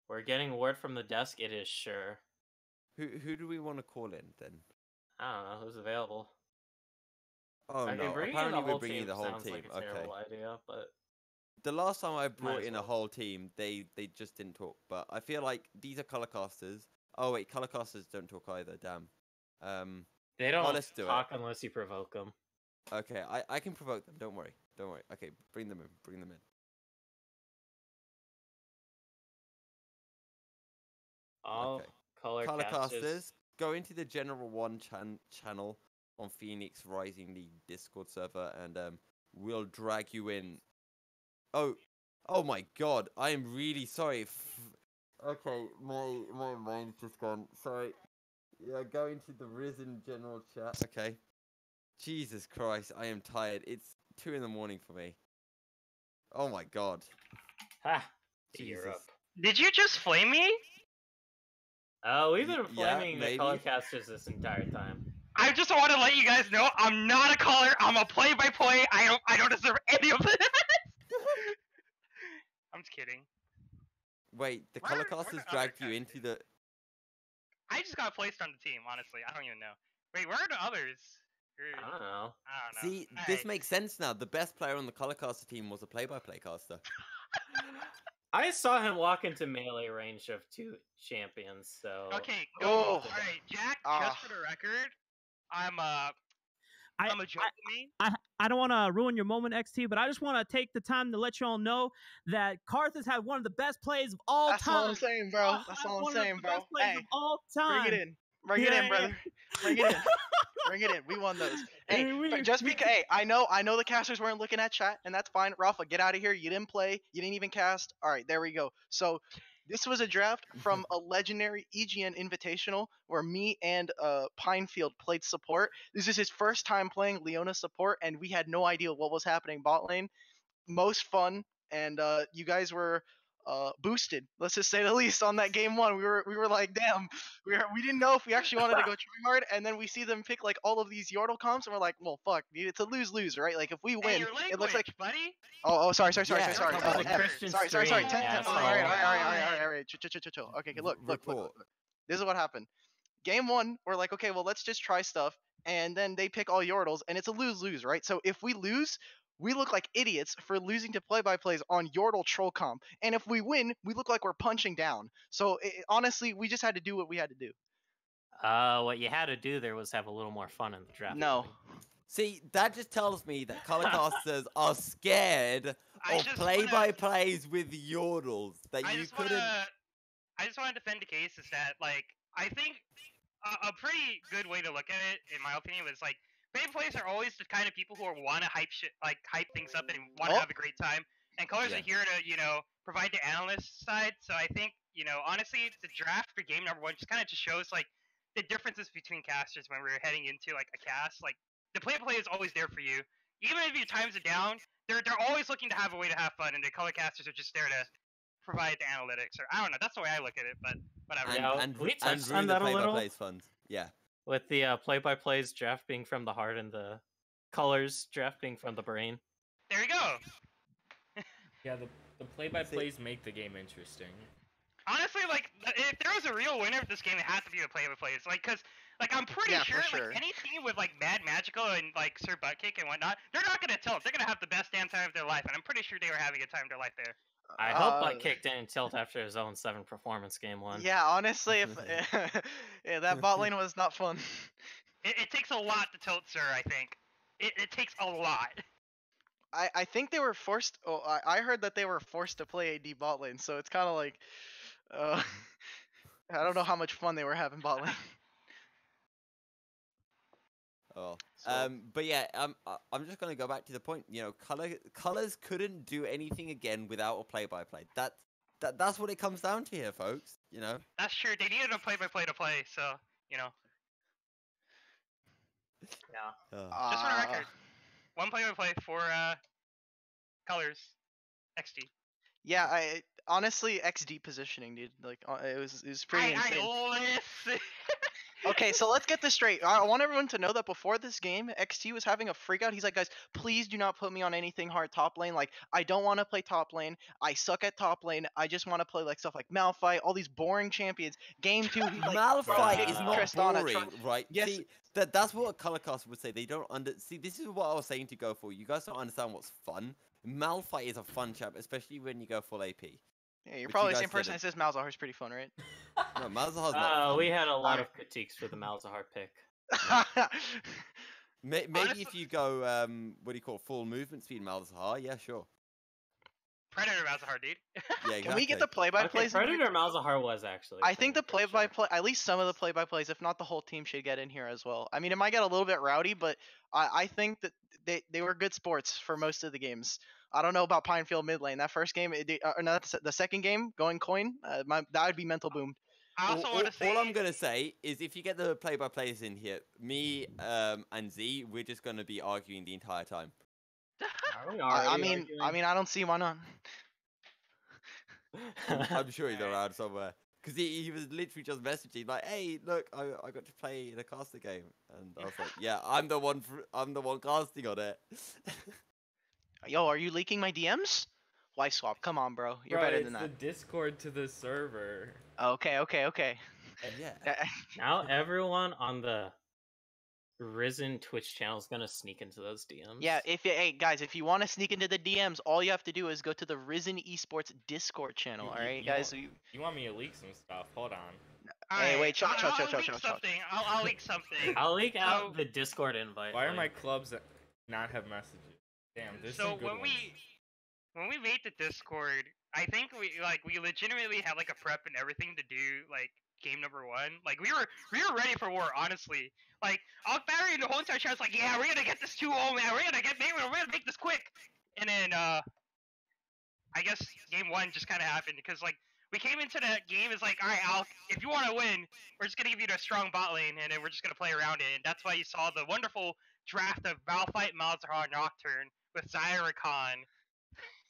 We're getting word from the desk. It is sure. Who do we want to call in then? I don't know who's available. Oh no! Apparently we're bringing the whole team. Like a terrible idea, but the last time I brought in a whole team, they just didn't talk. But I feel like these are color casters. Oh wait, color casters don't talk either. Damn. They don't talk unless you provoke them. Okay, I can provoke them. Don't worry. Don't worry. Okay, bring them in. Bring them in. All okay. color casters go into the General 1 channel on Phoenix Rising League Discord server, and we'll drag you in. Oh my god! I am really sorry. Okay, my mind's just gone. Sorry. Yeah, go into the Risen General chat. Okay. Jesus Christ, I am tired. It's 2 in the morning for me. Oh my god. Ha! Jesus. Europe. Did you just flame me? We've been flaming the color casters this entire time. I just want to let you guys know I'm not a caller. I'm a play-by-play. I don't deserve any of this. I'm just kidding. Wait, the color casters dragged you into the. I just got placed on the team. Honestly, I don't even know. Wait, where are the others? I don't know. See, this makes sense now. The best player on the color caster team was a play-by-play caster. I saw him walk into melee range of 2 champions, so... Okay, go. Alright, Jack, just for the record, I'm a joke to me. I don't want to ruin your moment, XT, but I just want to take the time to let you all know that Karthus had one of the best plays of all time. That's all I'm saying, bro. That's all I'm saying, bro. Hey, of all time. Bring it in. Bring it in, brother. Bring it in. Bring it in. We won those. Hey, just because. Hey, I know the casters weren't looking at chat, and that's fine. Rafa, get out of here. You didn't play. You didn't even cast. All right, there we go. So, this was a draft from a legendary EGN Invitational where me and Pinefield played support. This is his first time playing Leona support, and we had no idea what was happening bot lane. Most fun, and you guys were boosted. Let's just say the least on that game 1. We were like, damn, we didn't know if we actually wanted to go try hard, and then we see them pick like all of these Yordle comps, and we're like, well, fuck, dude, it's a lose-lose, right? Like if we win, it looks like, buddy. Oh, sorry. Sorry. Sorry. All right. Chill. Okay, look. This is what happened. Game 1, we're like, okay, well, let's just try stuff, and then they pick all Yordles, and it's a lose-lose, right? So if we lose, we look like idiots for losing to play-by-plays on Yordle troll comp, and if we win, we look like we're punching down. So honestly, we just had to do what we had to do. What you had to do there was have a little more fun in the draft. No. See, that just tells me that color casters are scared of play-by-plays with Yordles. That you couldn't. I just want to defend the case is that, like, I think a pretty good way to look at it, in my opinion, was like, play-by-plays are always the kind of people who want to hype things up and want to have a great time. And colors are here to, provide the analyst side. So I think, honestly, the draft for game number 1 just kind of shows, like, the differences between casters when we're heading into, like, a cast. Like, the play-by-play is always there for you. Even if your times are down, they're always looking to have a way to have fun, and the color casters are just there to provide the analytics. Or I don't know. That's the way I look at it, but whatever. And ruin the play-by-plays funds. Yeah. With the play-by-plays draft being from the heart and the colors draft being from the brain. There you go. Yeah, the play-by-plays make the game interesting. honestly, like, if there was a real winner of this game, it has to be the play-by-play. It's like, cause, like, I'm pretty Yeah, sure, for sure. like, any team with like Mad Magical and like Sir Buttkick and whatnot, they're not gonna tilt. They're gonna have the best damn time of their life, and I'm pretty sure they were having a time of their life there. I hope Buttkick didn't tilt after his 0-7 performance game one. Yeah, honestly, if yeah, that bot lane was not fun. It takes a lot to tilt, sir. I think it takes a lot. I think they were forced. Oh, I heard that they were forced to play AD bot lane, so it's kind of like, I don't know how much fun they were having bot lane. Oh, So- but yeah, I'm just gonna go back to the point. You know, colors couldn't do anything again without a play-by-play. That's what it comes down to here, folks. You know. That's true. They needed a play-by-play to play, so you know. Yeah. Oh. Just for the record, one play-by-play for colors, XD. Yeah, I honestly XD positioning, dude. Like it was pretty insane. I listen. Okay, so let's get this straight. I want everyone to know that before this game, XT was having a freak out. He's like, guys, please do not put me on anything hard top lane. Like, I don't want to play top lane. I suck at top lane. I just want to play like stuff like Malphite, all these boring champions. Game 2, he's like, Malphite is not Tristana, boring, right? Yes. See, that's what a color caster would say. They don't see. This is what I was saying to go for. You guys don't understand what's fun. Malphite is a fun champ, especially when you go full AP. Yeah, you're Which probably you the same guys person that says Malzahar's pretty fun, right? No, Malzahar's not fun. We had a lot of critiques for the Malzahar pick. Maybe Honestly- if you go, what do you call it, full movement speed Malzahar? Yeah, sure. Predator Malzahar, dude. Yeah, exactly. Can we get the play-by-plays? Okay, Predator Malzahar was actually. I think the pretty good play-by-play, at least some of the play-by-plays, if not the whole team, should get in here as well. I mean, it might get a little bit rowdy, but I think that they were good sports for most of the games. I don't know about Pinefield mid lane. That first game, or no, the second game, going coin, that would be mental boomed. I also want to say. All I'm gonna say is, if you get the play-by-plays in here, me and Z, we're just gonna be arguing the entire time. Are we I already mean, I don't see why not. arguing? I'm sure he's around somewhere. Because he was literally just messaging like, "Hey, look, I got to play in a caster game," and I was like, "Yeah, I'm the one casting on it." Yo, are you leaking my DMs? Why swap? Come on, bro. You're Bro, better it's than the that. Discord to the server. Okay. Yeah. Now everyone on the Risen Twitch channel is gonna sneak into those DMs. Yeah, hey guys, if you want to sneak into the DMs, all you have to do is go to the Risen Esports Discord channel. All right, guys. You want me to leak some stuff? Hold on. Hey, wait, chill. I'll leak something. I'll leak So- out the Discord invite. Why are my link. clubs not have messages? Damn, there's So some good ones. when we made the Discord, I think we legitimately had like a prep and everything to do like game number 1. Like we were ready for war, honestly. Like Barry and the whole entire chat was like, yeah, we're gonna get this 2-0, man. We're gonna make this quick. And then I guess game 1 just kind of happened because like we came into that game as like, all right, if you want to win, we're just gonna give you the strong bot lane, and then we're just gonna play around it. And that's why you saw the wonderful draft of Malphite, Malzahar, Nocturne with Zyra Khan.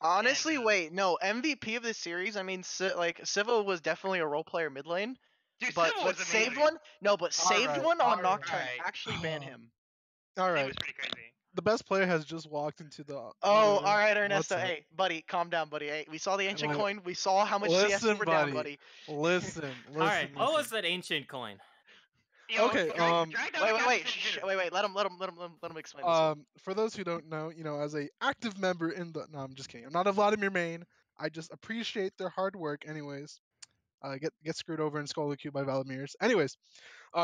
Honestly, And, wait, no MVP of this series. I mean, Civil was definitely a role player mid lane, Dude, but Civil was saved amazing. one. No, but saved Alright, one on alright. Nocturne. Alright. Actually, ban him. All It right, was pretty crazy. the best player has just walked into the. Oh, all right, What's Ernesto. up? Hey, buddy, calm down, buddy. Hey, we saw the ancient Well, coin. We saw how much CS listen, you were down, buddy. buddy. Listen. All right, what was listen. that ancient coin? Yo, Okay, drag down the Wait, Captain shh, Jitter. wait. Let him explain this. One. For those who don't know, as a active member in the. No, I'm just kidding. I'm not a Vladimir main. I just appreciate their hard work. Anyways, get screwed over in Skull Q by Valamirs. Anyways,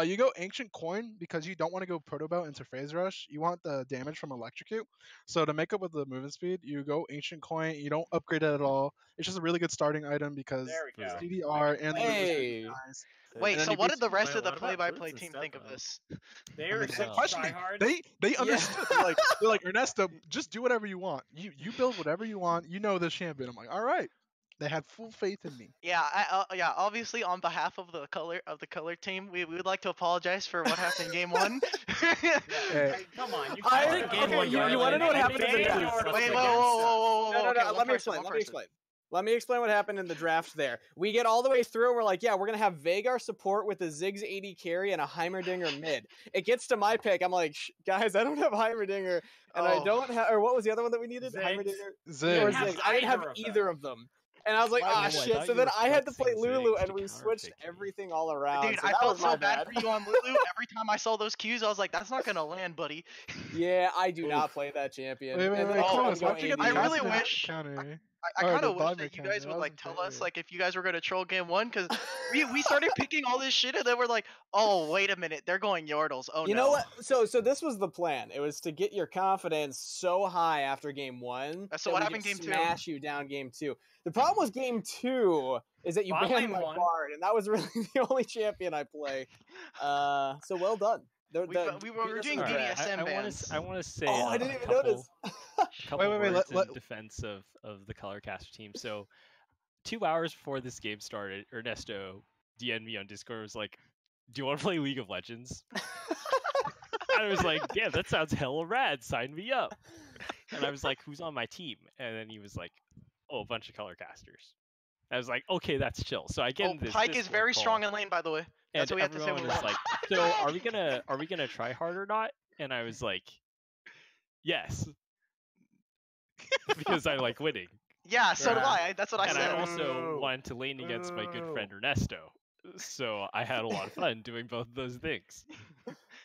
you go Ancient Coin because you don't want to go Proto Belt into Phase Rush. You want the damage from Electrocute. So to make up with the movement speed, you go Ancient Coin. You don't upgrade it at all. It's just a really good starting item because There we go. CDR and Hey. guys. Wait, and then so you what beat did the rest Wait, of the what about play-by-play Boots and team think of Steppo? this? They I were mean, such questioning. tryhards. They understood. They're like Ernesto, just do whatever you want. You build whatever you want. You know this champion. I'm like, all right. They had full faith in me. Yeah, yeah. Obviously, on behalf of the color team, we would like to apologize for what happened in game 1. Hey, Come on, you I can't think- have okay, one you yard wanna line know what and happened in the ban draft? yours Wait, against whoa. No, Okay, no, one let me person, explain. one Let me person. explain. Let me explain what happened in the draft there. We get all the way through and we're like, yeah, we're going to have Vagar support with a Ziggs 80 carry and a Heimerdinger mid. It gets to my pick. I'm like, guys, I don't have Heimerdinger. And I Oh. don't have, or what was the other one that we needed? Ziggs. Heimerdinger or Zig. have Ziggs. I didn't have either of either them. of them. And I was like, Why ah, would- I shit. thought So you then were I had to play flexing Lulu, Ziggs and to we switched counterpick me. everything all around. Dude, so I that felt was my so bad for you on Lulu. Every time I saw those cues, I was like, "That's not gonna land, buddy." Yeah, I do not Oof. play that champion. Wait, And then I Oh, tried Thomas, to go how'd you get the I Amy. really Cassidy wish- counter? I Or kind the of wish Vladimir that you guys counter, would that like wasn't tell us fair. like if you guys were gonna troll game one, because we started picking all this shit and then we're like, oh wait a minute, they're going Yordles. Oh You no. know what? So this was the plan. It was to get your confidence so high after game one So that what we happened could game two? smash you down game two. The problem was game two is that you Bot banned lane my won. Bard, and that was really the only champion I play. So well done. We were doing All right. BDSM I want bans. to. I want to say. Oh, I a didn't even couple, notice. couple wait, words let- in defense of the Colorcaster team. So, 2 hours before this game started, Ernesto DM'd me on Discord. Was like, "Do you want to play League of Legends?" I was like, "Damn, that sounds hella rad. Sign me up." And I was like, "Who's on my team?" And then he was like, "Oh, a bunch of Colorcasters." I was like, "Okay, that's chill." So I get Oh, in this Pike is Discord very call, strong in lane, by the way. That's and what we have to say when everyone we was won. like, "So are we gonna try hard or not?" And I was like, "Yes," because I like winning, Yeah, so do Yeah. I. That's what I and said. I also Boo. wanted to lane against my good Boo. friend Ernesto. So I had a lot of fun doing both of those things.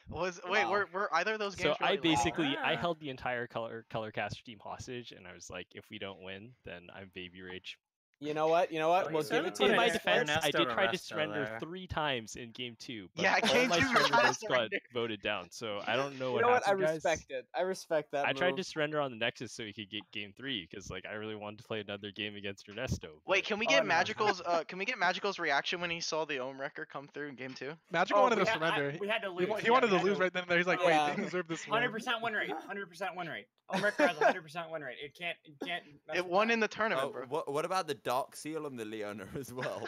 Wait, Wow. were either of those So games I really long? basically I Ah. held the entire Colorcaster team hostage, and I was like, if we don't win, then I'm baby rage. You know what? You know what? Well, We'll you give said it it to In you. my Ernesto defense, I did try to Resto surrender there. 3 times in game 2, but Yeah, all game my 2 you surrender tried to votes got surrender. voted down. So I don't know You what know what? I happened, guys. respect it. I respect that. I tried move. to surrender on the Nexus so we could get game 3 because like I really wanted to play another game against Ernesto. Wait, but- can we Oh, get no. Magical's can we get Magical's reaction when he saw the Ohm Wrecker come through in game 2? Magical Oh, wanted we to had- surrender. we had to He, lose. he wanted we to had lose right then and there. He's like, wait, Yeah. they deserve this win. 100% win rate. 100% win rate. Omrecker has a 100% win rate. It can't. mess It with won that. in the tournament, Oh, bro. what about the Dark Seal on the Leona as well?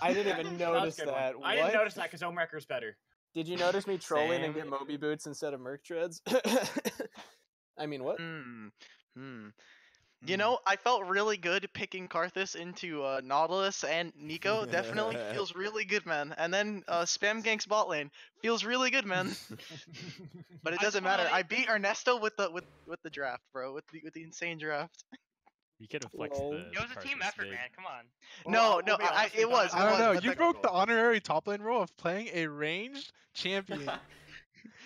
I didn't even That was notice a good one. that. I didn't What? notice that because Omrecker's better. Did you notice me trolling and Same. get Moby boots instead of Merc treads? I mean, what? You know, I felt really good picking Karthus into Nautilus and Nico. Definitely feels really good, man. And then spam ganks bot lane feels really good, man. But it I doesn't just wanna matter. let- I beat Ernesto with the draft, bro. With the insane draft. We could have flexed Lol. the. It was a team Karthus effort, mid. man. Come on. No, We'll be honest, we it thought was. I don't know. but You the- broke the honorary top lane rule of playing a ranged champion.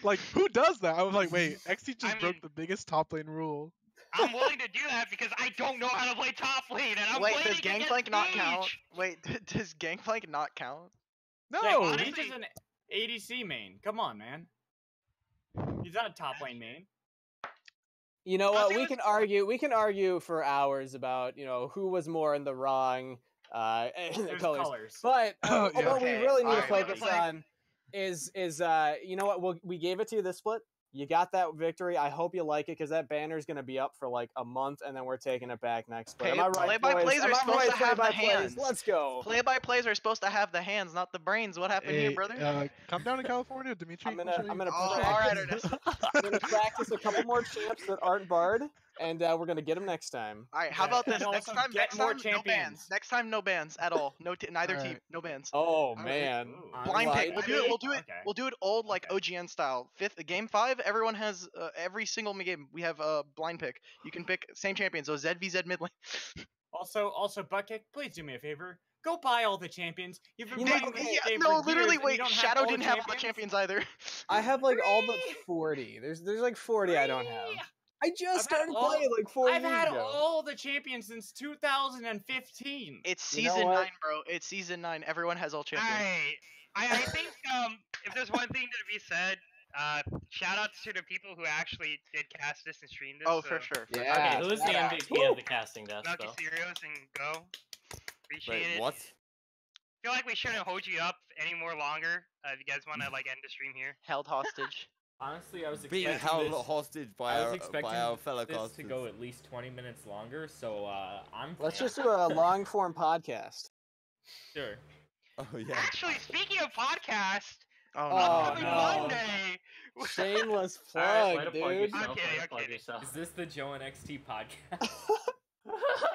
Like, who does that? I was like, wait, XT just I broke mean- the biggest top lane rule. I'm willing to do that because I don't know how to play top lane, and I'm Wait, playing does against Gangplank not count? Paige. Wait, does Gangplank not count? No, Yeah, honestly- Peach is an ADC main. Come on, man. He's not a top lane main. You know I'll what? say We what's- can argue for hours about who was more in the wrong There's colors. colors. But Oh, yeah. what we Okay, really need to alright, focus well, on is you know what? We gave it to you this split. You got that victory. I hope you like it because that banner's gonna be up for like a month, and then we're taking it back next split. Am I right, play-by-plays boys? are Am I supposed right, to have the play-by-plays? hands. Let's go. Play-by-plays are supposed to have the hands, not the brains. What happened here, Hey, brother? come down to California, Dimitri. I'm I'll gonna show you. I'm gonna Oh, practice. alright, Ernesto. I'm gonna practice a couple more champs that aren't Bard, and we're gonna get them next time. All right, how Yeah, about and this? Next also time, get next more time, no bans. champions. Next time, no bans at all. No, neither team, Alright. no bans. Oh Alright. man. Ooh. Blind Well, pick. We'll do it. We'll do it. Okay. We'll do it old like Okay. OGN style. Game 5, everyone has every single game. We have a blind pick. You can pick same champion. So ZVZ mid lane. Also, Buttkick, please do me a favor. Go buy all the champions. You've been You know, playing this okay, game no, for literally, years, and you wait. don't have Shadow all didn't have all the champions either. I have like all but Really? 40. There's like 40 I don't have. I just I've had started all- playing like 4 I've years had ago. all the champions since 2015. It's You know season what? 9, bro. It's season 9. Everyone has all champions. I think if there's one thing to be said, shout outs to the people who actually did cast this and stream this. Oh, so for sure. Yeah. Okay, who is the Yeah. MVP of the casting desk, Milky though? Serios and go. Appreciate Wait, it. what? Feel like we shouldn't hold you up any more longer. If you guys want to like end the stream here. Held hostage. Honestly, I was Being expecting held this, hostage by I was our, expecting by our fellow this casters. to go at least 20 minutes longer, so I'm Let's just do a long form podcast. sure. Oh yeah. Actually, speaking of podcast, Oh, Oh, upcoming no. Monday. Shameless Alright, plug, way to plug dude. yourself, I'm kidding, way to I'm plug kidding. yourself. Is this the Joe and XT podcast?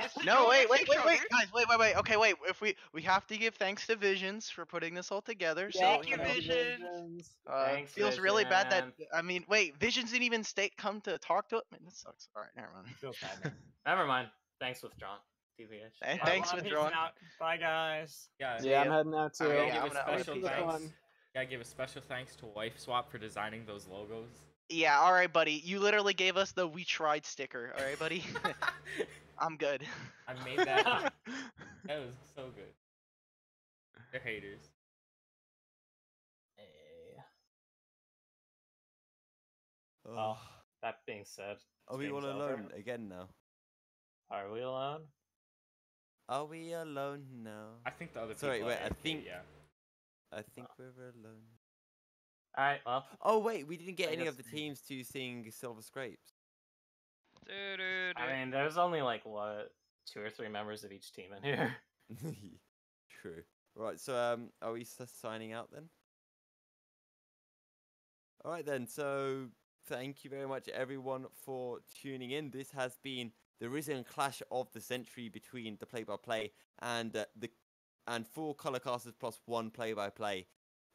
It's the No, Joe wait, and wait, Steve wait, show, wait, dude. guys, wait. Okay, wait. If we have to give thanks to Visions for putting this all together. So Thank you, know, Visions. Thanks, feels really bad that Vision. I mean, wait, Visions didn't even come to talk to it. Man, this sucks. All right, never mind. Feels bad, man. Never mind. Thanks, withdrawn. TBH. Hey, Well, thanks, I'm peacing Withdrawn. out. Bye, guys. Yeah, Yeah, I'm ya. heading out too. Alright, gotta yeah, give a I'm gonna special peace out. thanks. Gotta give a special thanks to Wife Swap for designing those logos. Yeah, all right, buddy. You literally gave us the "We tried" sticker. All right, buddy. I'm good. I made that. That was so good. They're haters. Well, that being said, Are this we all game's over. alone again now? Are we alone? Are we alone now? I think the other people. Sorry, are wait. I AFK, think. Yeah. I think we're alone. All right. Well, Oh wait, we didn't get I any guess of the we- teams to sing Silver Scrapes. I mean, there's only like what 2 or 3 members of each team in here. True. Right. So are we signing out then? All right then. So thank you very much everyone for tuning in. This has been the risen clash of the century between the play-by-play and and 4 color casters plus 1 play-by-play.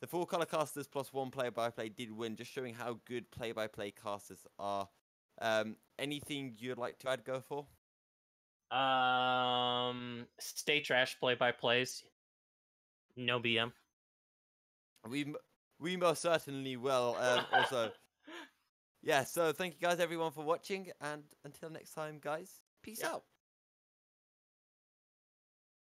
The 4 color casters plus 1 play-by-play did win, just showing how good play-by-play casters are. Anything you'd like to add, Go for? Stay trash play-by-plays. No BM. We most certainly will. Also, yeah. So thank you guys everyone for watching, and until next time, guys. Peace out.